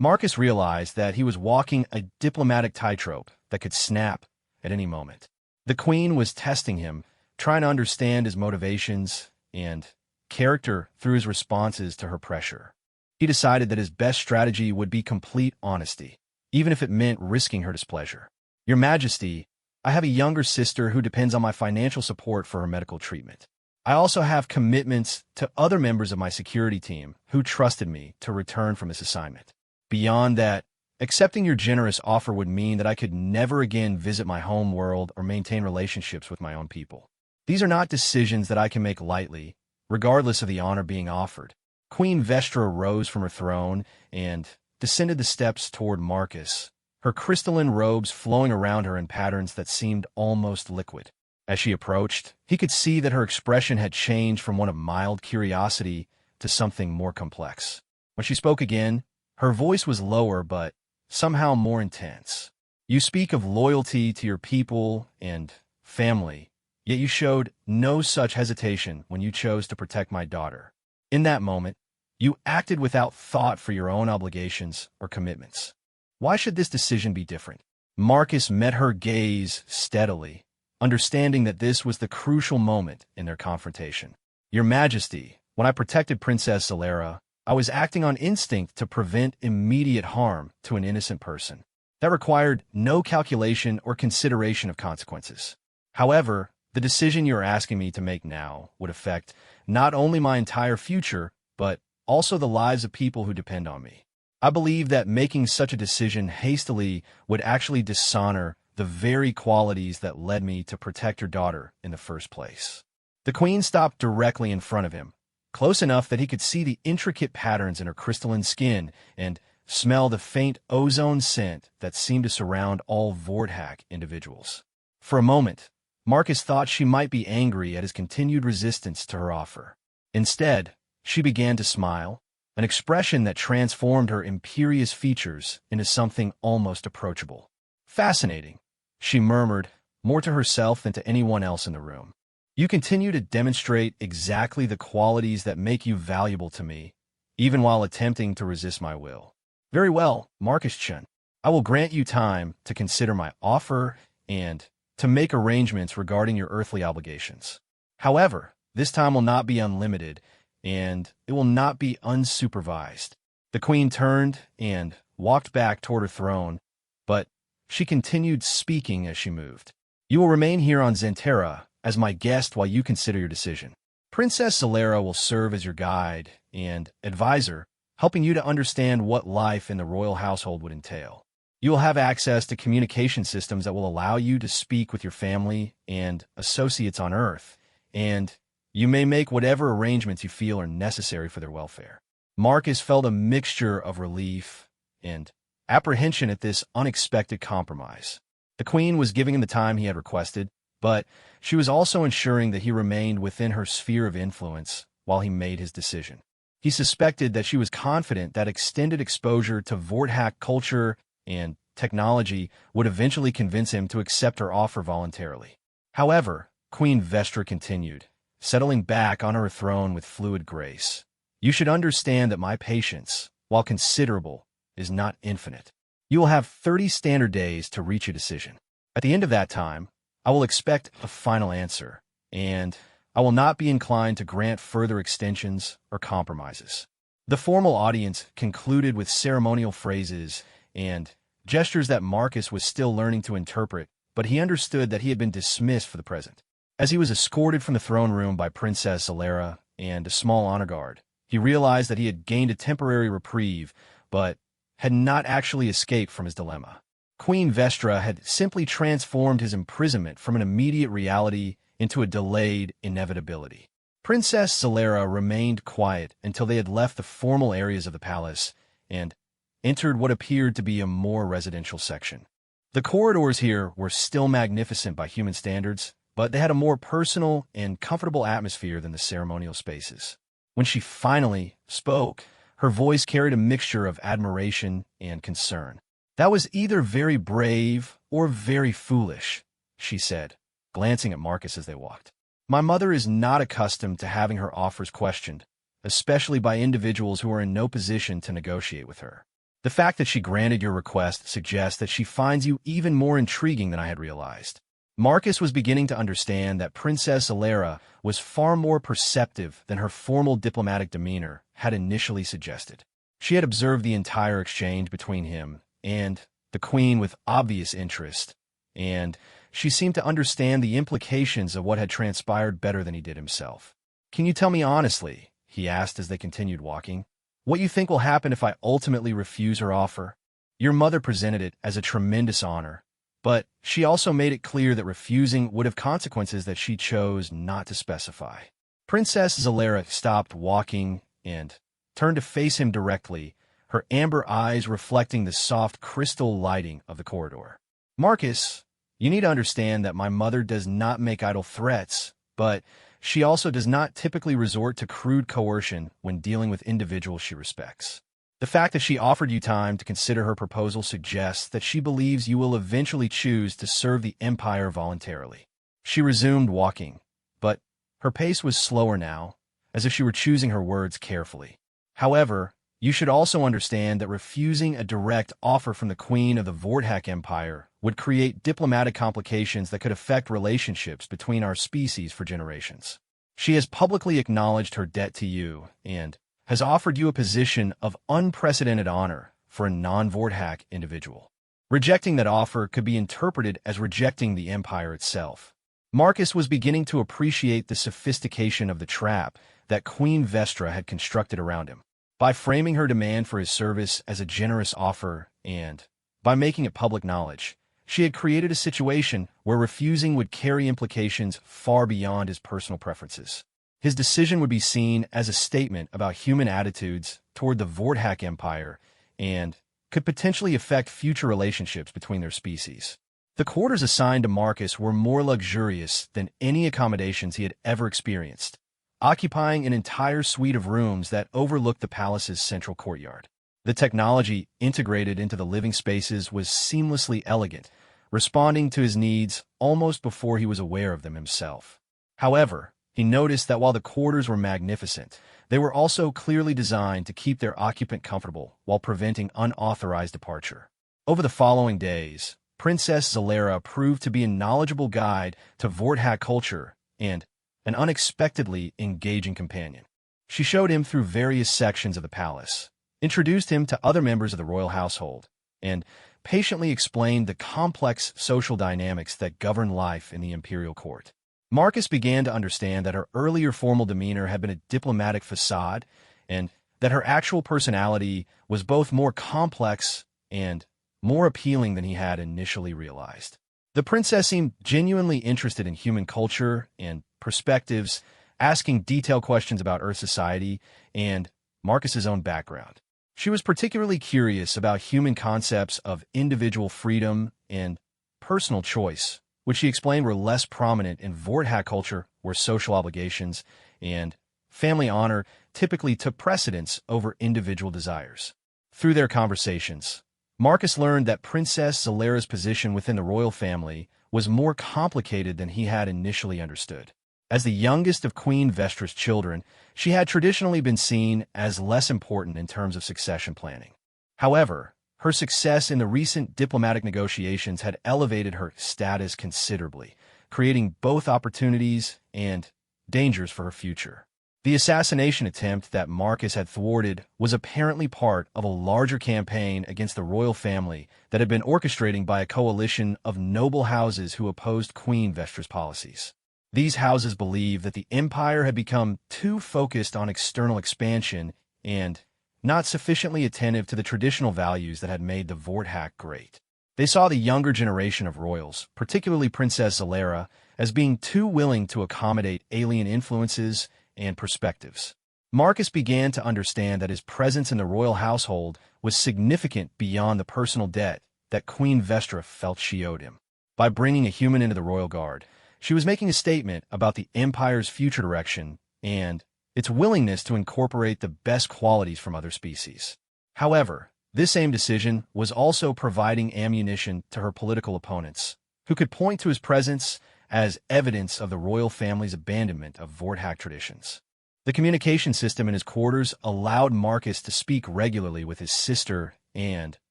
Marcus realized that he was walking a diplomatic tightrope that could snap at any moment. The queen was testing him, trying to understand his motivations and character through his responses to her pressure. He decided that his best strategy would be complete honesty, even if it meant risking her displeasure. "Your Majesty, I have a younger sister who depends on my financial support for her medical treatment. I also have commitments to other members of my security team who trusted me to return from this assignment. Beyond that, accepting your generous offer would mean that I could never again visit my home world or maintain relationships with my own people. These are not decisions that I can make lightly, regardless of the honor being offered." Queen Vestra rose from her throne and descended the steps toward Marcus, her crystalline robes flowing around her in patterns that seemed almost liquid. As she approached, he could see that her expression had changed from one of mild curiosity to something more complex. When she spoke again, her voice was lower but somehow more intense. "You speak of loyalty to your people and family, yet you showed no such hesitation when you chose to protect my daughter. In that moment, you acted without thought for your own obligations or commitments. Why should this decision be different?" Marcus met her gaze steadily, understanding that this was the crucial moment in their confrontation. "Your Majesty, when I protected Princess Zalera, I was acting on instinct to prevent immediate harm to an innocent person. That required no calculation or consideration of consequences. However, the decision you are asking me to make now would affect not only my entire future, but also the lives of people who depend on me. I believe that making such a decision hastily would actually dishonor the very qualities that led me to protect your daughter in the first place." The queen stopped directly in front of him, close enough that he could see the intricate patterns in her crystalline skin and smell the faint ozone scent that seemed to surround all Vorthak individuals. For a moment, Marcus thought she might be angry at his continued resistance to her offer. Instead, she began to smile, an expression that transformed her imperious features into something almost approachable. "Fascinating," she murmured, more to herself than to anyone else in the room. "You continue to demonstrate exactly the qualities that make you valuable to me, even while attempting to resist my will. Very well, Marcus Chen. I will grant you time to consider my offer and to make arrangements regarding your earthly obligations. However, this time will not be unlimited, and it will not be unsupervised." The queen turned and walked back toward her throne, but she continued speaking as she moved. "You will remain here on Zentera as my guest while you consider your decision. Princess Zalera will serve as your guide and advisor, helping you to understand what life in the royal household would entail. You will have access to communication systems that will allow you to speak with your family and associates on Earth, and you may make whatever arrangements you feel are necessary for their welfare." Marcus felt a mixture of relief and apprehension at this unexpected compromise. The queen was giving him the time he had requested, but she was also ensuring that he remained within her sphere of influence while he made his decision. He suspected that she was confident that extended exposure to Vorthak culture and technology would eventually convince him to accept her offer voluntarily. However, Queen Vestra continued, settling back on her throne with fluid grace. "You should understand that my patience, while considerable, is not infinite. You will have 30 standard days to reach a decision. At the end of that time, I will expect a final answer, and I will not be inclined to grant further extensions or compromises." The formal audience concluded with ceremonial phrases and gestures that Marcus was still learning to interpret, but he understood that he had been dismissed for the present. As he was escorted from the throne room by Princess Zalera and a small honor guard, he realized that he had gained a temporary reprieve, but had not actually escaped from his dilemma. Queen Vestra had simply transformed his imprisonment from an immediate reality into a delayed inevitability. Princess Zalera remained quiet until they had left the formal areas of the palace and entered what appeared to be a more residential section. The corridors here were still magnificent by human standards, but they had a more personal and comfortable atmosphere than the ceremonial spaces. When she finally spoke, her voice carried a mixture of admiration and concern. "That was either very brave or very foolish," she said, glancing at Marcus as they walked. "My mother is not accustomed to having her offers questioned, especially by individuals who are in no position to negotiate with her. The fact that she granted your request suggests that she finds you even more intriguing than I had realized." Marcus was beginning to understand that Princess Zalera was far more perceptive than her formal diplomatic demeanor had initially suggested. She had observed the entire exchange between him and the queen with obvious interest, and she seemed to understand the implications of what had transpired better than he did himself. "Can you tell me honestly," he asked as they continued walking, "what you think will happen if I ultimately refuse her offer? Your mother presented it as a tremendous honor, but she also made it clear that refusing would have consequences that she chose not to specify." Princess Zalera stopped walking and turned to face him directly, her amber eyes reflecting the soft crystal lighting of the corridor. "Marcus, you need to understand that my mother does not make idle threats, but she also does not typically resort to crude coercion when dealing with individuals she respects. The fact that she offered you time to consider her proposal suggests that she believes you will eventually choose to serve the Empire voluntarily." She resumed walking, but her pace was slower now, as if she were choosing her words carefully. However, You should also understand that refusing a direct offer from the Queen of the Vorthak Empire would create diplomatic complications that could affect relationships between our species for generations. She has publicly acknowledged her debt to you and has offered you a position of unprecedented honor for a non-Vorthak individual. Rejecting that offer could be interpreted as rejecting the empire itself. Marcus was beginning to appreciate the sophistication of the trap that Queen Vestra had constructed around him. By framing her demand for his service as a generous offer and by making it public knowledge, she had created a situation where refusing would carry implications far beyond his personal preferences. His decision would be seen as a statement about human attitudes toward the Vorthak Empire and could potentially affect future relationships between their species. The quarters assigned to Marcus were more luxurious than any accommodations he had ever experienced, occupying an entire suite of rooms that overlooked the palace's central courtyard. The technology integrated into the living spaces was seamlessly elegant, responding to his needs almost before he was aware of them himself. However, he noticed that while the quarters were magnificent, they were also clearly designed to keep their occupant comfortable while preventing unauthorized departure. Over the following days, Princess Zalera proved to be a knowledgeable guide to Vorthak culture and an unexpectedly engaging companion. She showed him through various sections of the palace, introduced him to other members of the royal household, and patiently explained the complex social dynamics that govern life in the imperial court. Marcus began to understand that her earlier formal demeanor had been a diplomatic facade, and that her actual personality was both more complex and more appealing than he had initially realized. The princess seemed genuinely interested in human culture and perspectives, asking detailed questions about Earth society and Marcus's own background. She was particularly curious about human concepts of individual freedom and personal choice, which she explained were less prominent in Vorthak culture, where social obligations and family honor typically took precedence over individual desires. Through their conversations, Marcus learned that Princess Zalera's position within the royal family was more complicated than he had initially understood. As the youngest of Queen Vestra's children, she had traditionally been seen as less important in terms of succession planning. However, her success in the recent diplomatic negotiations had elevated her status considerably, creating both opportunities and dangers for her future. The assassination attempt that Marcus had thwarted was apparently part of a larger campaign against the royal family that had been orchestrated by a coalition of noble houses who opposed Queen Vestra's policies. These houses believed that the empire had become too focused on external expansion and not sufficiently attentive to the traditional values that had made the Vorthak great. They saw the younger generation of royals, particularly Princess Zalera, as being too willing to accommodate alien influences and perspectives. Marcus began to understand that his presence in the royal household was significant beyond the personal debt that Queen Vestra felt she owed him. By bringing a human into the royal guard, she was making a statement about the empire's future direction and its willingness to incorporate the best qualities from other species. However, this same decision was also providing ammunition to her political opponents, who could point to his presence as evidence of the royal family's abandonment of Vorthak traditions. The communication system in his quarters allowed Marcus to speak regularly with his sister and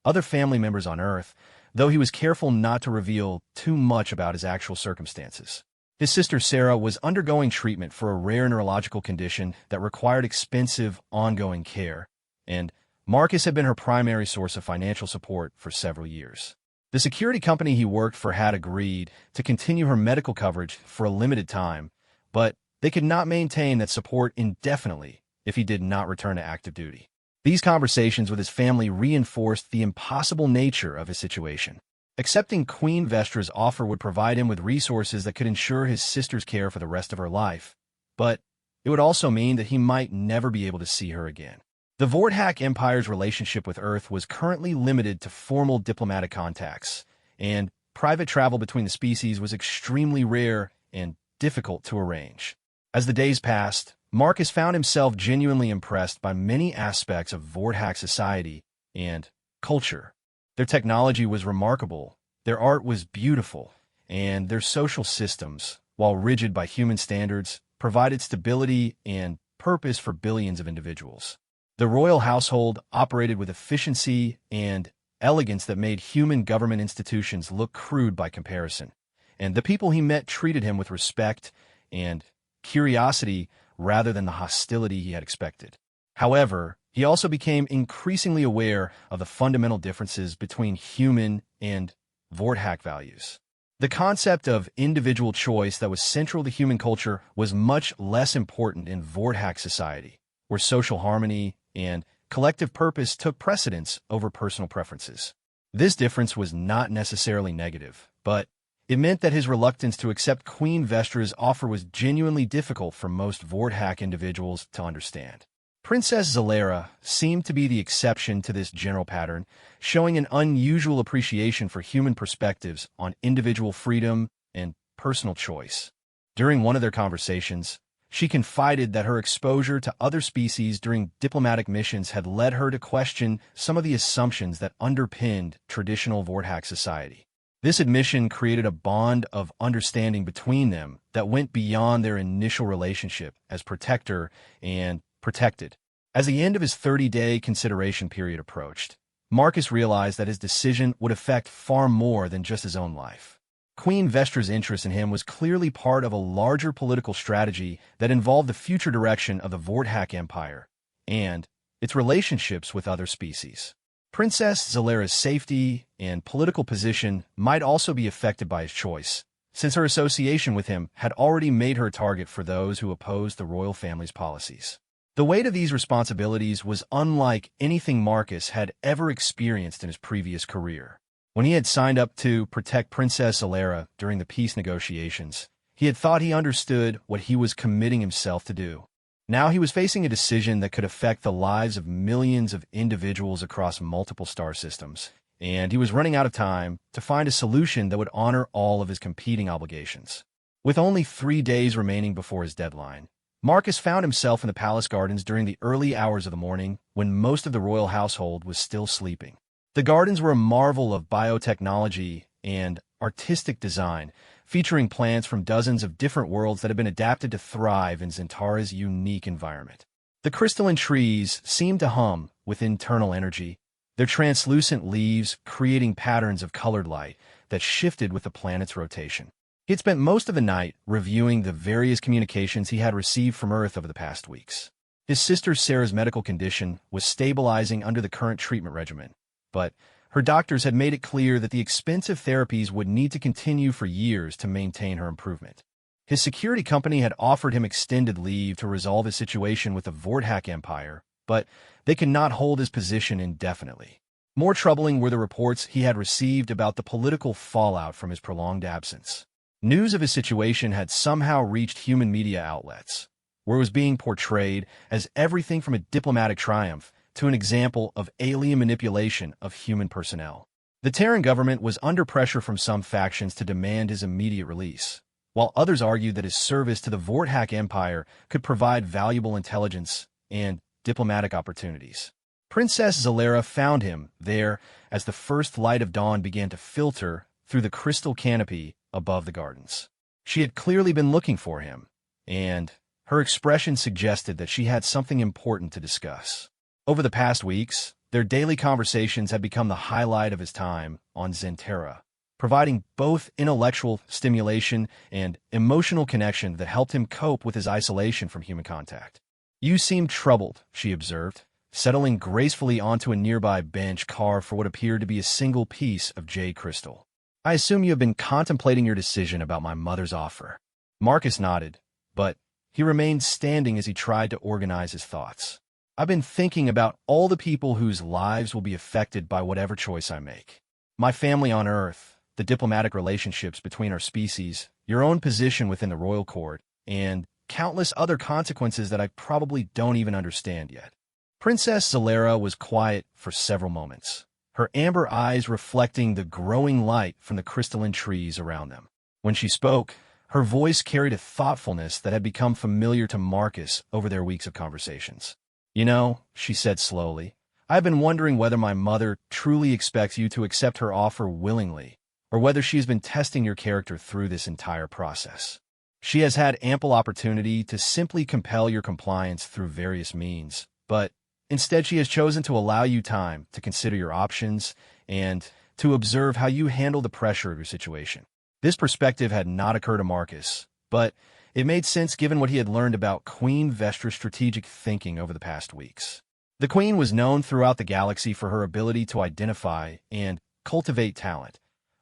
other family members on Earth, though he was careful not to reveal too much about his actual circumstances. His sister Sarah was undergoing treatment for a rare neurological condition that required expensive, ongoing care, and Marcus had been her primary source of financial support for several years. The security company he worked for had agreed to continue her medical coverage for a limited time, but they could not maintain that support indefinitely if he did not return to active duty. These conversations with his family reinforced the impossible nature of his situation. Accepting Queen Vestra's offer would provide him with resources that could ensure his sister's care for the rest of her life, but it would also mean that he might never be able to see her again. The Vorthak Empire's relationship with Earth was currently limited to formal diplomatic contacts, and private travel between the species was extremely rare and difficult to arrange. As the days passed, Marcus found himself genuinely impressed by many aspects of Vorthak society and culture. Their technology was remarkable, their art was beautiful, and their social systems, while rigid by human standards, provided stability and purpose for billions of individuals. The royal household operated with efficiency and elegance that made human government institutions look crude by comparison, and the people he met treated him with respect and curiosity rather than the hostility he had expected. However, he also became increasingly aware of the fundamental differences between human and Vorthak values. The concept of individual choice that was central to human culture was much less important in Vorthak society, where social harmony and collective purpose took precedence over personal preferences. This difference was not necessarily negative, but it meant that his reluctance to accept Queen Vestra's offer was genuinely difficult for most Vorthak individuals to understand. Princess Zalera seemed to be the exception to this general pattern, showing an unusual appreciation for human perspectives on individual freedom and personal choice. During one of their conversations, she confided that her exposure to other species during diplomatic missions had led her to question some of the assumptions that underpinned traditional Vorthak society. This admission created a bond of understanding between them that went beyond their initial relationship as protector and protected. As the end of his 30-day consideration period approached, Marcus realized that his decision would affect far more than just his own life. Queen Vestra's interest in him was clearly part of a larger political strategy that involved the future direction of the Vorthak Empire and its relationships with other species. Princess Zalera's safety and political position might also be affected by his choice, since her association with him had already made her a target for those who opposed the royal family's policies. The weight of these responsibilities was unlike anything Marcus had ever experienced in his previous career. When he had signed up to protect Princess Zalera during the peace negotiations, he had thought he understood what he was committing himself to do. Now he was facing a decision that could affect the lives of millions of individuals across multiple star systems, and he was running out of time to find a solution that would honor all of his competing obligations. With only 3 days remaining before his deadline, Marcus found himself in the palace gardens during the early hours of the morning when most of the royal household was still sleeping. The gardens were a marvel of biotechnology and artistic design, featuring plants from dozens of different worlds that had been adapted to thrive in Zentara's unique environment. The crystalline trees seemed to hum with internal energy, their translucent leaves creating patterns of colored light that shifted with the planet's rotation. He had spent most of the night reviewing the various communications he had received from Earth over the past weeks. His sister Sarah's medical condition was stabilizing under the current treatment regimen, but her doctors had made it clear that the expensive therapies would need to continue for years to maintain her improvement. His security company had offered him extended leave to resolve his situation with the Vorthak Empire, but they could not hold his position indefinitely. More troubling were the reports he had received about the political fallout from his prolonged absence. News of his situation had somehow reached human media outlets, where it was being portrayed as everything from a diplomatic triumph to an example of alien manipulation of human personnel. The Terran government was under pressure from some factions to demand his immediate release, while others argued that his service to the Vorthak Empire could provide valuable intelligence and diplomatic opportunities. Princess Zalera found him there as the first light of dawn began to filter through the crystal canopy above the gardens. She had clearly been looking for him, and her expression suggested that she had something important to discuss. Over the past weeks, their daily conversations had become the highlight of his time on Zentara, providing both intellectual stimulation and emotional connection that helped him cope with his isolation from human contact. "You seem troubled," she observed, settling gracefully onto a nearby bench carved for what appeared to be a single piece of jade crystal. "I assume you have been contemplating your decision about my mother's offer." Marcus nodded, but he remained standing as he tried to organize his thoughts. "I've been thinking about all the people whose lives will be affected by whatever choice I make. My family on Earth, the diplomatic relationships between our species, your own position within the royal court, and countless other consequences that I probably don't even understand yet." Princess Zalera was quiet for several moments, her amber eyes reflecting the growing light from the crystalline trees around them. When she spoke, her voice carried a thoughtfulness that had become familiar to Marcus over their weeks of conversations. "You know," she said slowly, "I've been wondering whether my mother truly expects you to accept her offer willingly, or whether she has been testing your character through this entire process. She has had ample opportunity to simply compel your compliance through various means, but Instead, she has chosen to allow you time to consider your options and to observe how you handle the pressure of your situation. This perspective had not occurred to Marcus, but it made sense given what he had learned about Queen Vestra's strategic thinking over the past weeks. The Queen was known throughout the galaxy for her ability to identify and cultivate talent,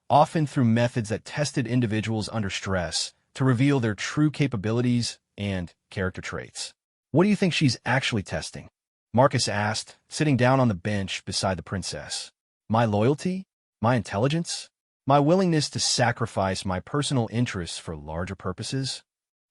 often through methods that tested individuals under stress to reveal their true capabilities and character traits. What do you think she's actually testing? Marcus asked, sitting down on the bench beside the princess. My loyalty? My intelligence? My willingness to sacrifice my personal interests for larger purposes?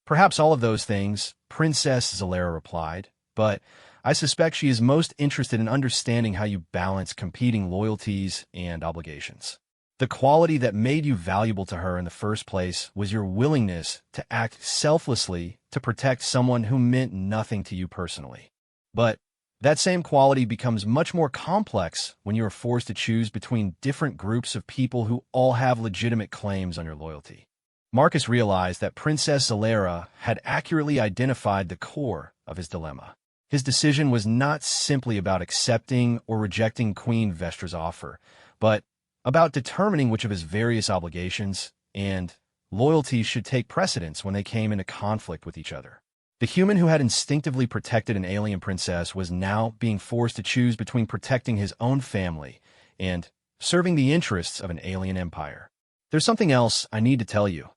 Perhaps all of those things, Princess Zalera replied, but I suspect she is most interested in understanding how you balance competing loyalties and obligations. The quality that made you valuable to her in the first place was your willingness to act selflessly to protect someone who meant nothing to you personally. But that same quality becomes much more complex when you are forced to choose between different groups of people who all have legitimate claims on your loyalty. Marcus realized that Princess Zalera had accurately identified the core of his dilemma. His decision was not simply about accepting or rejecting Queen Vestra's offer, but about determining which of his various obligations and loyalties should take precedence when they came into conflict with each other. The human who had instinctively protected an alien princess was now being forced to choose between protecting his own family and serving the interests of an alien empire. There's something else I need to tell you,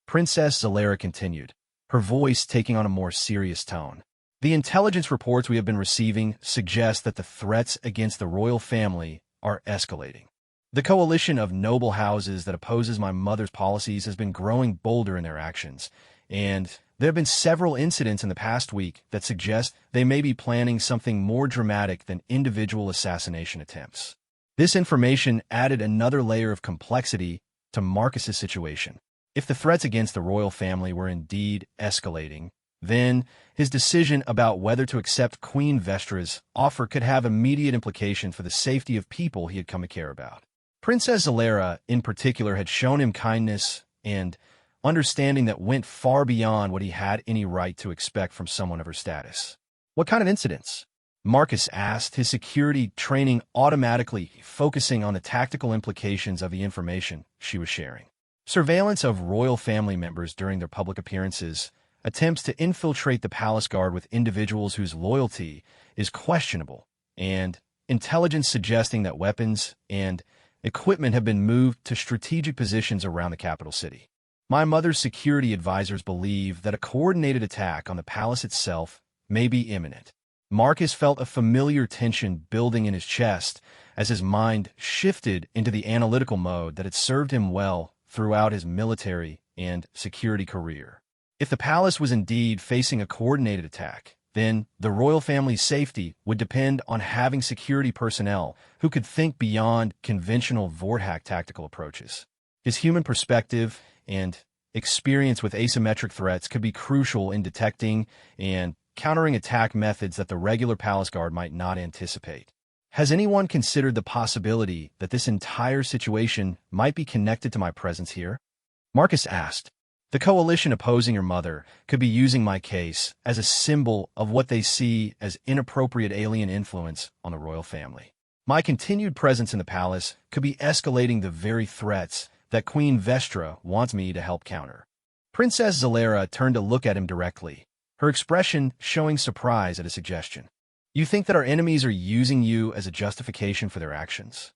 Princess Zalera continued, her voice taking on a more serious tone. The intelligence reports we have been receiving suggest that the threats against the royal family are escalating. The coalition of noble houses that opposes my mother's policies has been growing bolder in their actions, and there have been several incidents in the past week that suggest they may be planning something more dramatic than individual assassination attempts. This information added another layer of complexity to Marcus's situation. If the threats against the royal family were indeed escalating, then his decision about whether to accept Queen Vestra's offer could have immediate implication for the safety of people he had come to care about. Princess Zalera, in particular, had shown him kindness and understanding that went far beyond what he had any right to expect from someone of her status. What kind of incidents? Marcus asked, his security training automatically focusing on the tactical implications of the information she was sharing. Surveillance of royal family members during their public appearances, attempts to infiltrate the palace guard with individuals whose loyalty is questionable, and intelligence suggesting that weapons and equipment have been moved to strategic positions around the capital city. My mother's security advisors believe that a coordinated attack on the palace itself may be imminent. Marcus felt a familiar tension building in his chest as his mind shifted into the analytical mode that had served him well throughout his military and security career. If the palace was indeed facing a coordinated attack, then the royal family's safety would depend on having security personnel who could think beyond conventional Vorhack tactical approaches. His human perspective and experience with asymmetric threats could be crucial in detecting and countering attack methods that the regular palace guard might not anticipate. Has anyone considered the possibility that this entire situation might be connected to my presence here? Marcus asked. The coalition opposing your mother could be using my case as a symbol of what they see as inappropriate alien influence on the royal family. My continued presence in the palace could be escalating the very threats that Queen Vestra wants me to help counter. Princess Zalera turned to look at him directly, her expression showing surprise at his suggestion. You think that our enemies are using you as a justification for their actions?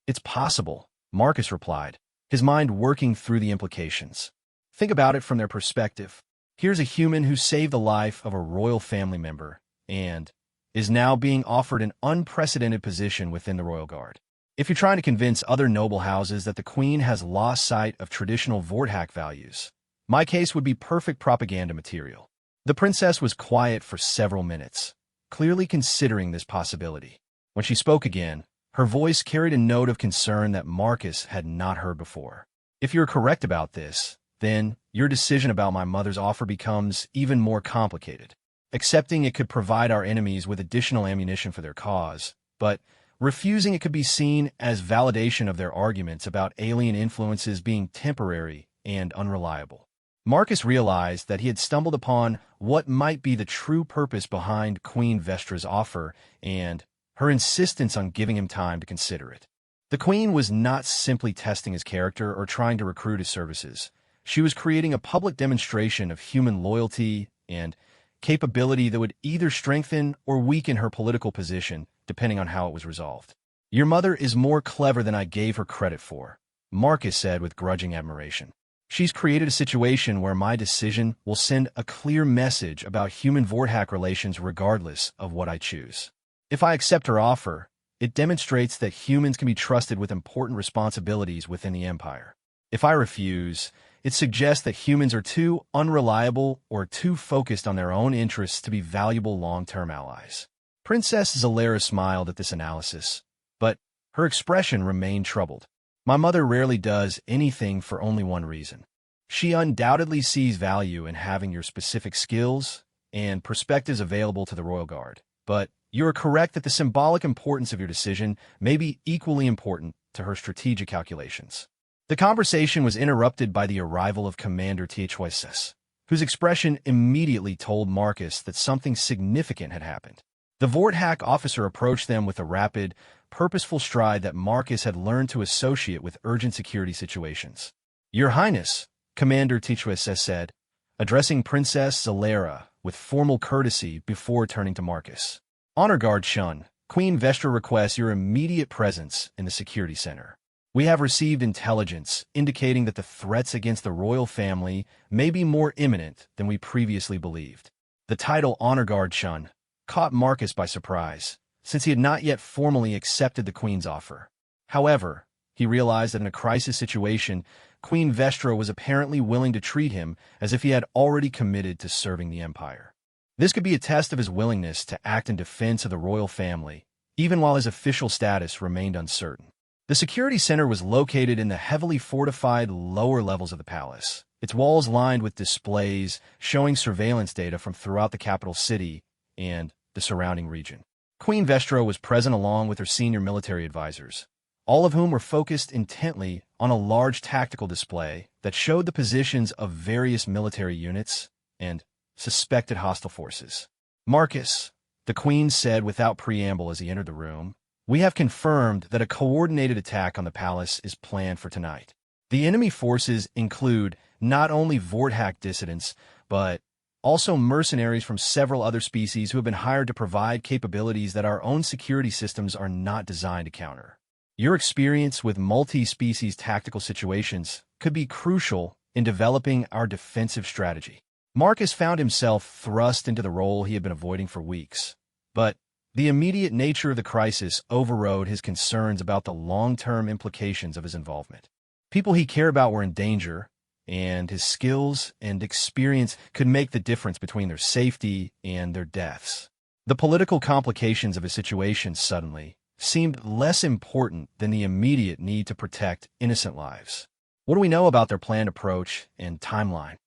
It's possible, Marcus replied, his mind working through the implications. Think about it from their perspective. Here's a human who saved the life of a royal family member and is now being offered an unprecedented position within the royal guard. If you're trying to convince other noble houses that the queen has lost sight of traditional Vorhack values, my case would be perfect propaganda material. The princess was quiet for several minutes, clearly considering this possibility. When she spoke again, her voice carried a note of concern that Marcus had not heard before. If you're correct about this, then your decision about my mother's offer becomes even more complicated. Accepting it could provide our enemies with additional ammunition for their cause, but refusing it could be seen as validation of their arguments about alien influences being temporary and unreliable. Marcus realized that he had stumbled upon what might be the true purpose behind Queen Vestra's offer and her insistence on giving him time to consider it. The Queen was not simply testing his character or trying to recruit his services. She was creating a public demonstration of human loyalty and capability that would either strengthen or weaken her political position, depending on how it was resolved. "Your mother is more clever than I gave her credit for," Marcus said with grudging admiration. "She's created a situation where my decision will send a clear message about human-Vorthack relations regardless of what I choose. If I accept her offer, it demonstrates that humans can be trusted with important responsibilities within the Empire. If I refuse, it suggests that humans are too unreliable or too focused on their own interests to be valuable long-term allies." Princess Zalera smiled at this analysis, but her expression remained troubled. "My mother rarely does anything for only one reason. She undoubtedly sees value in having your specific skills and perspectives available to the Royal Guard, but you are correct that the symbolic importance of your decision may be equally important to her strategic calculations." The conversation was interrupted by the arrival of Commander HFY Stories, whose expression immediately told Marcus that something significant had happened. The Vorthack officer approached them with a rapid, purposeful stride that Marcus had learned to associate with urgent security situations. "Your Highness," Commander HFY Stories said, addressing Princess Zalera with formal courtesy before turning to Marcus. "Honor Guard Shun, Queen Vestra requests your immediate presence in the security center. We have received intelligence indicating that the threats against the royal family may be more imminent than we previously believed." The title Honor Guard Shun caught Marcus by surprise, since he had not yet formally accepted the Queen's offer. However, he realized that in a crisis situation, Queen Vestra was apparently willing to treat him as if he had already committed to serving the Empire. This could be a test of his willingness to act in defense of the royal family, even while his official status remained uncertain. The security center was located in the heavily fortified lower levels of the palace, its walls lined with displays showing surveillance data from throughout the capital city and the surrounding region. Queen Vestra was present along with her senior military advisors, all of whom were focused intently on a large tactical display that showed the positions of various military units and suspected hostile forces. "Marcus," the Queen said without preamble as he entered the room, "we have confirmed that a coordinated attack on the palace is planned for tonight. The enemy forces include not only Vorthack dissidents, but also mercenaries from several other species who have been hired to provide capabilities that our own security systems are not designed to counter. Your experience with multi-species tactical situations could be crucial in developing our defensive strategy." Marcus found himself thrust into the role he had been avoiding for weeks, but the immediate nature of the crisis overrode his concerns about the long-term implications of his involvement. People he cared about were in danger, and his skills and experience could make the difference between their safety and their deaths. The political complications of his situation suddenly seemed less important than the immediate need to protect innocent lives. "What do we know about their planned approach and timeline?"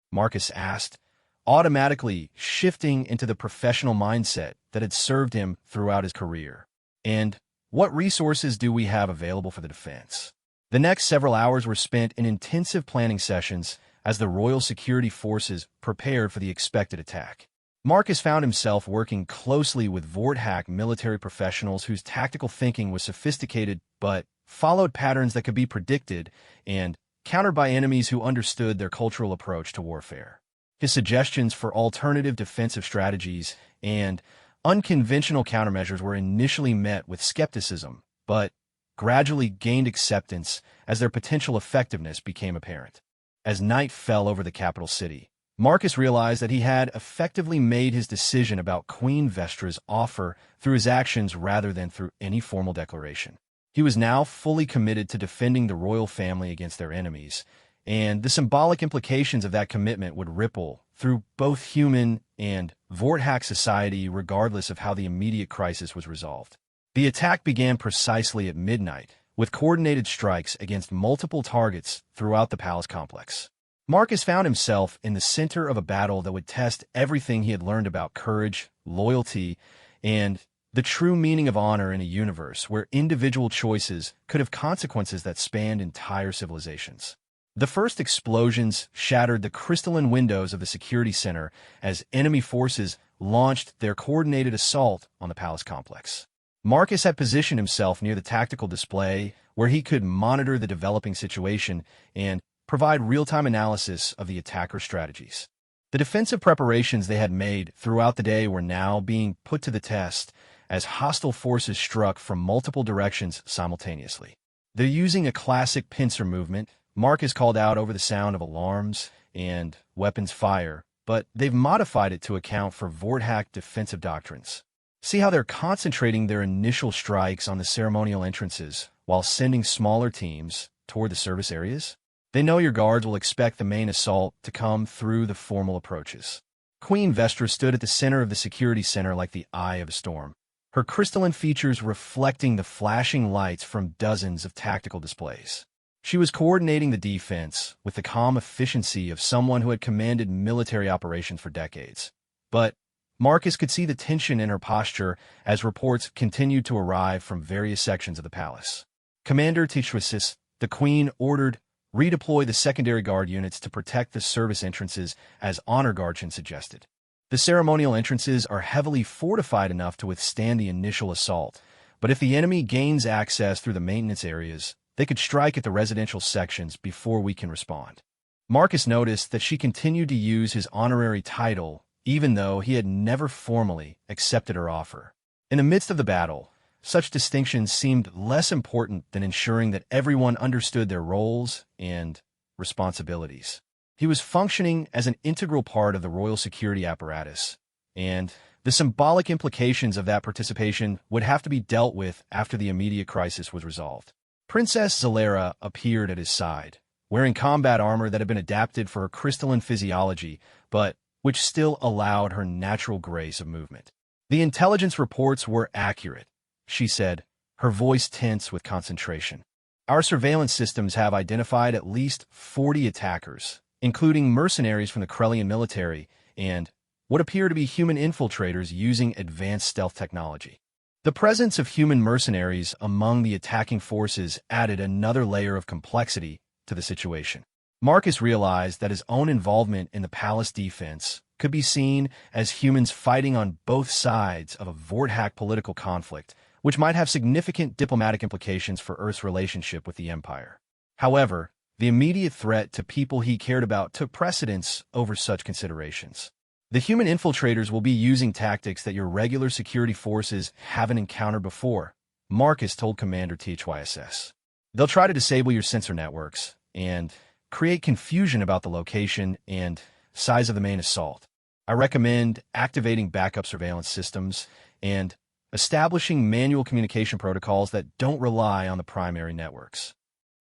Marcus asked, automatically shifting into the professional mindset that had served him throughout his career. "And what resources do we have available for the defense?" The next several hours were spent in intensive planning sessions as the royal security forces prepared for the expected attack. Marcus found himself working closely with Vorthack military professionals whose tactical thinking was sophisticated but followed patterns that could be predicted and countered by enemies who understood their cultural approach to warfare. His suggestions for alternative defensive strategies and unconventional countermeasures were initially met with skepticism, but gradually gained acceptance as their potential effectiveness became apparent. As night fell over the capital city, Marcus realized that he had effectively made his decision about Queen Vestra's offer through his actions rather than through any formal declaration. He was now fully committed to defending the royal family against their enemies, and the symbolic implications of that commitment would ripple through both human and Vorthack society regardless of how the immediate crisis was resolved. The attack began precisely at midnight, with coordinated strikes against multiple targets throughout the palace complex. Marcus found himself in the center of a battle that would test everything he had learned about courage, loyalty, and the true meaning of honor in a universe where individual choices could have consequences that spanned entire civilizations. The first explosions shattered the crystalline windows of the security center as enemy forces launched their coordinated assault on the palace complex. Marcus had positioned himself near the tactical display where he could monitor the developing situation and provide real-time analysis of the attacker's strategies. The defensive preparations they had made throughout the day were now being put to the test as hostile forces struck from multiple directions simultaneously. They're using a classic pincer movement. Marcus called out over the sound of alarms and weapons fire, but they've modified it to account for Vorthack defensive doctrines. See how they're concentrating their initial strikes on the ceremonial entrances while sending smaller teams toward the service areas? They know your guards will expect the main assault to come through the formal approaches. Queen Vestra stood at the center of the security center like the eye of a storm, her crystalline features reflecting the flashing lights from dozens of tactical displays. She was coordinating the defense with the calm efficiency of someone who had commanded military operations for decades. But Marcus could see the tension in her posture as reports continued to arrive from various sections of the palace. Commander Tichwisis, the Queen ordered, redeploy the secondary guard units to protect the service entrances as Honor Guardian suggested. The ceremonial entrances are heavily fortified enough to withstand the initial assault, but if the enemy gains access through the maintenance areas, they could strike at the residential sections before we can respond. Marcus noticed that she continued to use his honorary title even though he had never formally accepted her offer. In the midst of the battle, such distinctions seemed less important than ensuring that everyone understood their roles and responsibilities. He was functioning as an integral part of the royal security apparatus, and the symbolic implications of that participation would have to be dealt with after the immediate crisis was resolved. Princess Zalera appeared at his side, wearing combat armor that had been adapted for her crystalline physiology, but which still allowed her natural grace of movement. The intelligence reports were accurate, she said, her voice tense with concentration. Our surveillance systems have identified at least 40 attackers, including mercenaries from the Krellian military and what appear to be human infiltrators using advanced stealth technology. The presence of human mercenaries among the attacking forces added another layer of complexity to the situation. Marcus realized that his own involvement in the palace defense could be seen as humans fighting on both sides of a Vorthack political conflict, which might have significant diplomatic implications for Earth's relationship with the Empire. However, the immediate threat to people he cared about took precedence over such considerations. The human infiltrators will be using tactics that your regular security forces haven't encountered before, Marcus told Commander THYSS. They'll try to disable your sensor networks and create confusion about the location and size of the main assault. I recommend activating backup surveillance systems and establishing manual communication protocols that don't rely on the primary networks.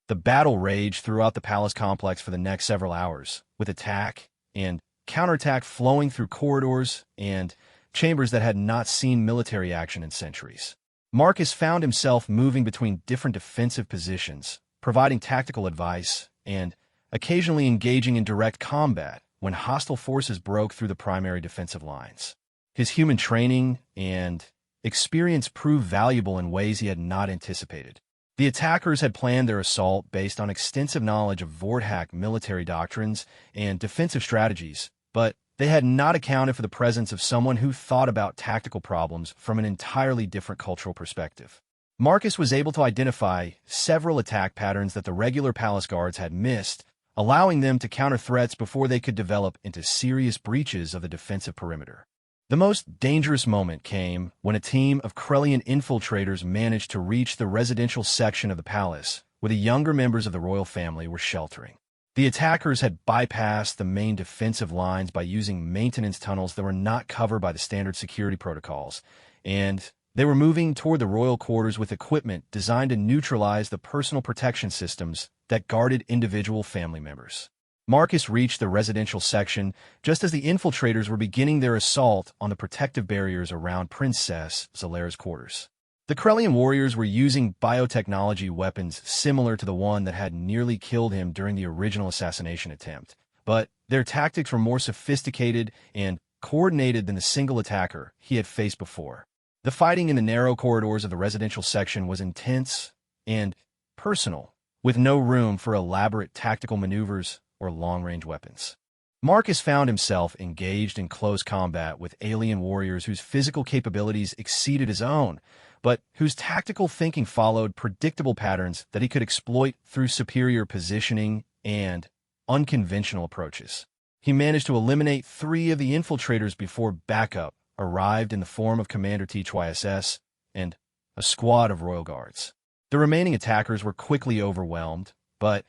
The battle raged throughout the palace complex for the next several hours, with attack and counterattack flowing through corridors and chambers that had not seen military action in centuries. Marcus found himself moving between different defensive positions, providing tactical advice and occasionally engaging in direct combat when hostile forces broke through the primary defensive lines. His human training and experience proved valuable in ways he had not anticipated. The attackers had planned their assault based on extensive knowledge of Vorthack military doctrines and defensive strategies, but they had not accounted for the presence of someone who thought about tactical problems from an entirely different cultural perspective. Marcus was able to identify several attack patterns that the regular palace guards had missed, allowing them to counter threats before they could develop into serious breaches of the defensive perimeter. The most dangerous moment came when a team of Krellian infiltrators managed to reach the residential section of the palace, where the younger members of the royal family were sheltering. The attackers had bypassed the main defensive lines by using maintenance tunnels that were not covered by the standard security protocols, and they were moving toward the royal quarters with equipment designed to neutralize the personal protection systems that guarded individual family members. Marcus reached the residential section just as the infiltrators were beginning their assault on the protective barriers around Princess Zalera's quarters. The Krellian warriors were using biotechnology weapons similar to the one that had nearly killed him during the original assassination attempt, but their tactics were more sophisticated and coordinated than the single attacker he had faced before. The fighting in the narrow corridors of the residential section was intense and personal, with no room for elaborate tactical maneuvers or long-range weapons. Marcus found himself engaged in close combat with alien warriors whose physical capabilities exceeded his own, but whose tactical thinking followed predictable patterns that he could exploit through superior positioning and unconventional approaches. He managed to eliminate 3 of the infiltrators before backup arrived in the form of Commander HYSS and a squad of Royal Guards. The remaining attackers were quickly overwhelmed, but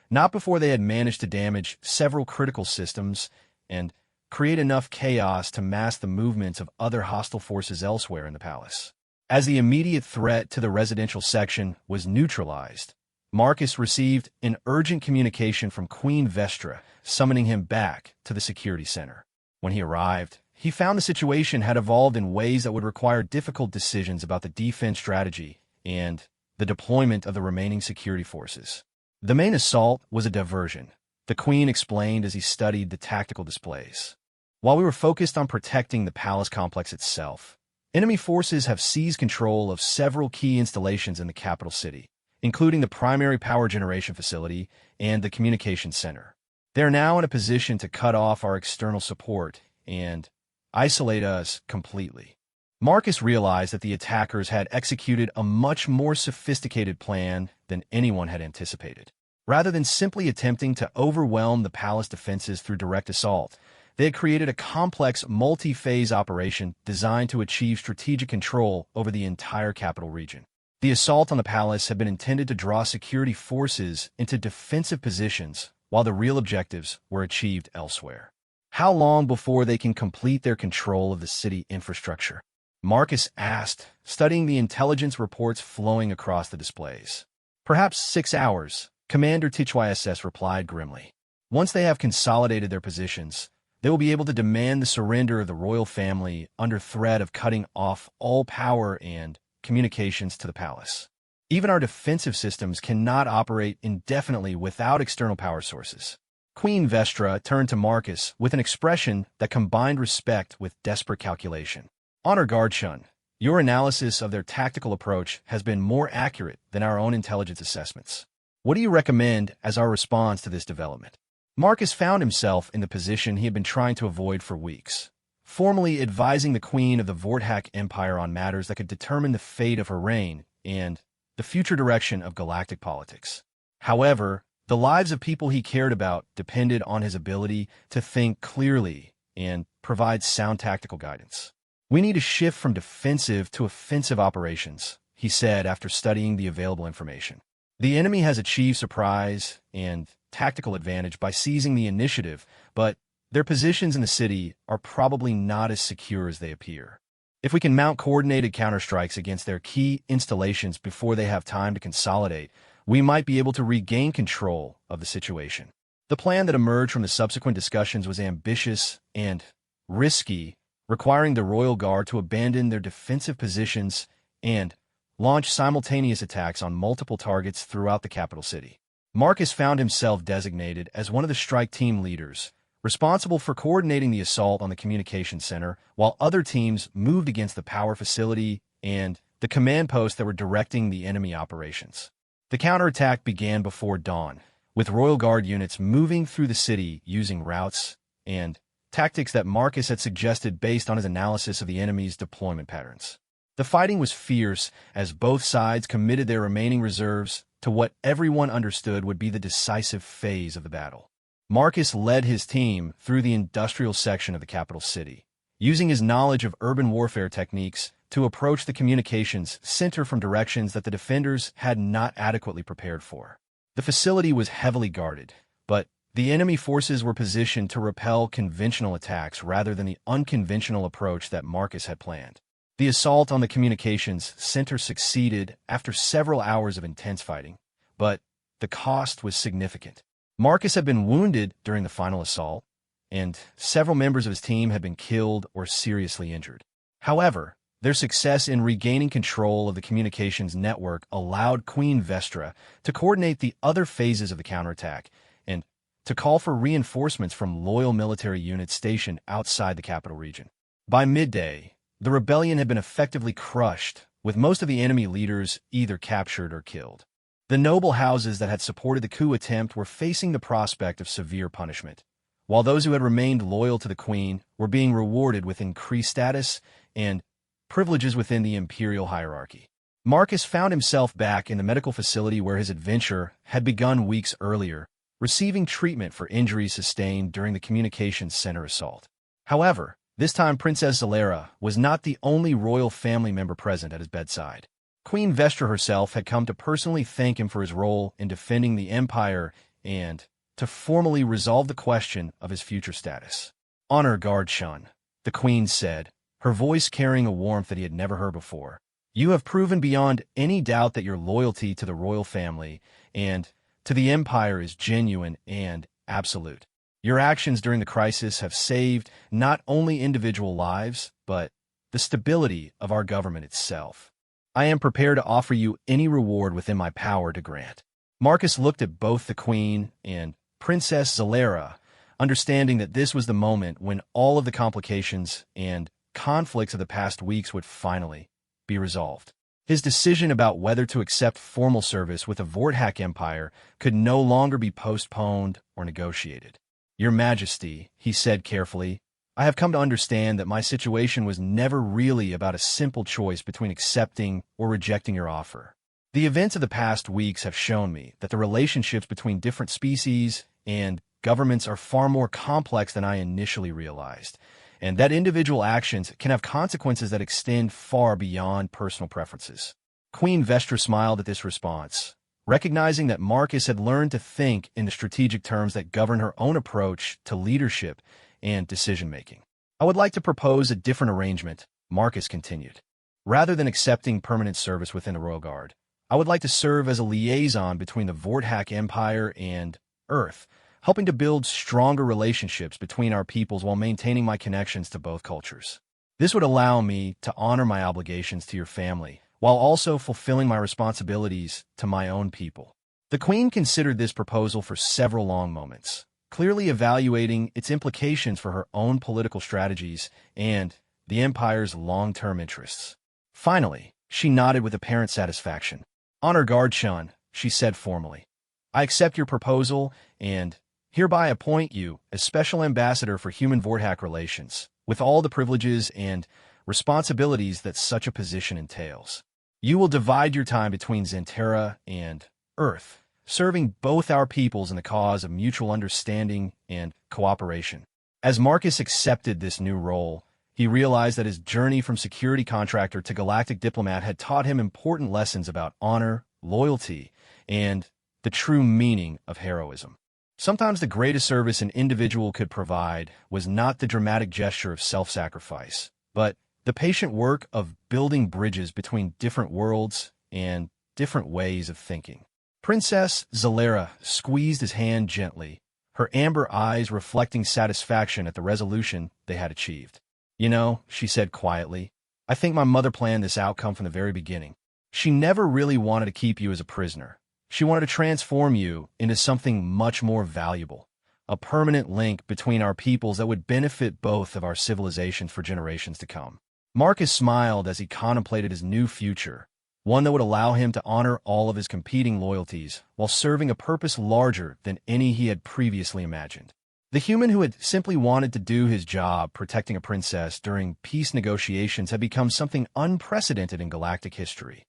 not before they had managed to damage several critical systems and create enough chaos to mask the movements of other hostile forces elsewhere in the palace. As the immediate threat to the residential section was neutralized, Marcus received an urgent communication from Queen Vestra, summoning him back to the security center. When he arrived, he found the situation had evolved in ways that would require difficult decisions about the defense strategy and the deployment of the remaining security forces. The main assault was a diversion, the Queen explained as he studied the tactical displays. While we were focused on protecting the palace complex itself, enemy forces have seized control of several key installations in the capital city, including the primary power generation facility and the communications center. They are now in a position to cut off our external support and isolate us completely. Marcus realized that the attackers had executed a much more sophisticated plan than anyone had anticipated. Rather than simply attempting to overwhelm the palace defenses through direct assault, they had created a complex multi-phase operation designed to achieve strategic control over the entire capital region. The assault on the palace had been intended to draw security forces into defensive positions while the real objectives were achieved elsewhere. How long before they can complete their control of the city infrastructure? Marcus asked, studying the intelligence reports flowing across the displays. Perhaps 6 hours, Commander HYSS replied grimly. Once they have consolidated their positions, they will be able to demand the surrender of the royal family under threat of cutting off all power and communications to the palace. Even our defensive systems cannot operate indefinitely without external power sources. Queen Vestra turned to Marcus with an expression that combined respect with desperate calculation. Honor guard, Shun. Your analysis of their tactical approach has been more accurate than our own intelligence assessments. What do you recommend as our response to this development? Marcus found himself in the position he had been trying to avoid for weeks, formally advising the Queen of the Vorthak Empire on matters that could determine the fate of her reign and the future direction of galactic politics. However, the lives of people he cared about depended on his ability to think clearly and provide sound tactical guidance. We need to shift from defensive to offensive operations, he said after studying the available information. The enemy has achieved surprise and tactical advantage by seizing the initiative, but their positions in the city are probably not as secure as they appear. If we can mount coordinated counterstrikes against their key installations before they have time to consolidate, we might be able to regain control of the situation. The plan that emerged from the subsequent discussions was ambitious and risky, requiring the Royal Guard to abandon their defensive positions and launch simultaneous attacks on multiple targets throughout the capital city. Marcus found himself designated as one of the strike team leaders, responsible for coordinating the assault on the communications center, while other teams moved against the power facility and the command posts that were directing the enemy operations. The counterattack began before dawn, with Royal Guard units moving through the city using routes and tactics that Marcus had suggested based on his analysis of the enemy's deployment patterns. The fighting was fierce as both sides committed their remaining reserves to what everyone understood would be the decisive phase of the battle. Marcus led his team through the industrial section of the capital city, using his knowledge of urban warfare techniques to approach the communications center from directions that the defenders had not adequately prepared for. The facility was heavily guarded, but the enemy forces were positioned to repel conventional attacks rather than the unconventional approach that Marcus had planned. The assault on the communications center succeeded after several hours of intense fighting, but the cost was significant. Marcus had been wounded during the final assault, and several members of his team had been killed or seriously injured. However, their success in regaining control of the communications network allowed Queen Vestra to coordinate the other phases of the counterattack and to call for reinforcements from loyal military units stationed outside the capital region. By midday, the rebellion had been effectively crushed, with most of the enemy leaders either captured or killed. The noble houses that had supported the coup attempt were facing the prospect of severe punishment, while those who had remained loyal to the queen were being rewarded with increased status and privileges within the imperial hierarchy. Marcus found himself back in the medical facility where his adventure had begun weeks earlier, receiving treatment for injuries sustained during the communications center assault. However, this time Princess Zalera was not the only royal family member present at his bedside. Queen Vestra herself had come to personally thank him for his role in defending the empire and to formally resolve the question of his future status. "Honor guard, Shun," the queen said, her voice carrying a warmth that he had never heard before. "You have proven beyond any doubt that your loyalty to the royal family and to the empire is genuine and absolute. Your actions during the crisis have saved not only individual lives, but the stability of our government itself. I am prepared to offer you any reward within my power to grant." Marcus looked at both the queen and Princess Zalera, understanding that this was the moment when all of the complications and conflicts of the past weeks would finally be resolved. His decision about whether to accept formal service with the Vorthak Empire could no longer be postponed or negotiated. "Your Majesty," he said carefully, "I have come to understand that my situation was never really about a simple choice between accepting or rejecting your offer. The events of the past weeks have shown me that the relationships between different species and governments are far more complex than I initially realized, and that individual actions can have consequences that extend far beyond personal preferences." Queen Vestra smiled at this response, recognizing that Marcus had learned to think in the strategic terms that govern her own approach to leadership and decision-making. "I would like to propose a different arrangement," Marcus continued. "Rather than accepting permanent service within the Royal Guard, I would like to serve as a liaison between the Vorthak Empire and Earth, helping to build stronger relationships between our peoples while maintaining my connections to both cultures. This would allow me to honor my obligations to your family, while also fulfilling my responsibilities to my own people." The Queen considered this proposal for several long moments, clearly evaluating its implications for her own political strategies and the Empire's long-term interests. Finally, she nodded with apparent satisfaction. "Honor guard, Shun," she said formally. "I accept your proposal and hereby appoint you as Special Ambassador for Human Vorthak Relations, with all the privileges and responsibilities that such a position entails. You will divide your time between Zentera and Earth, serving both our peoples in the cause of mutual understanding and cooperation." As Marcus accepted this new role, he realized that his journey from security contractor to galactic diplomat had taught him important lessons about honor, loyalty, and the true meaning of heroism. Sometimes the greatest service an individual could provide was not the dramatic gesture of self-sacrifice, but the patient work of building bridges between different worlds and different ways of thinking. Princess Zalera squeezed his hand gently, her amber eyes reflecting satisfaction at the resolution they had achieved. "You know," she said quietly, "I think my mother planned this outcome from the very beginning. She never really wanted to keep you as a prisoner. She wanted to transform you into something much more valuable, a permanent link between our peoples that would benefit both of our civilizations for generations to come." Marcus smiled as he contemplated his new future, one that would allow him to honor all of his competing loyalties while serving a purpose larger than any he had previously imagined. The human who had simply wanted to do his job protecting a princess during peace negotiations had become something unprecedented in galactic history.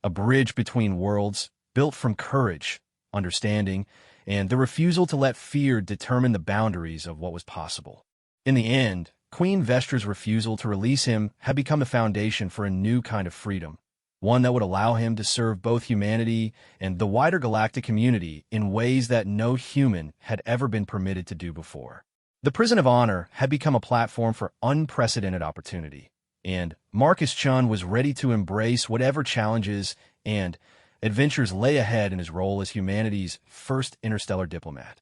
A bridge between worlds, built from courage, understanding, and the refusal to let fear determine the boundaries of what was possible. In the end, Queen Vestra's refusal to release him had become the foundation for a new kind of freedom, one that would allow him to serve both humanity and the wider galactic community in ways that no human had ever been permitted to do before. The Prison of Honor had become a platform for unprecedented opportunity, and Marcus Chun was ready to embrace whatever challenges and adventures lay ahead in his role as humanity's first interstellar diplomat.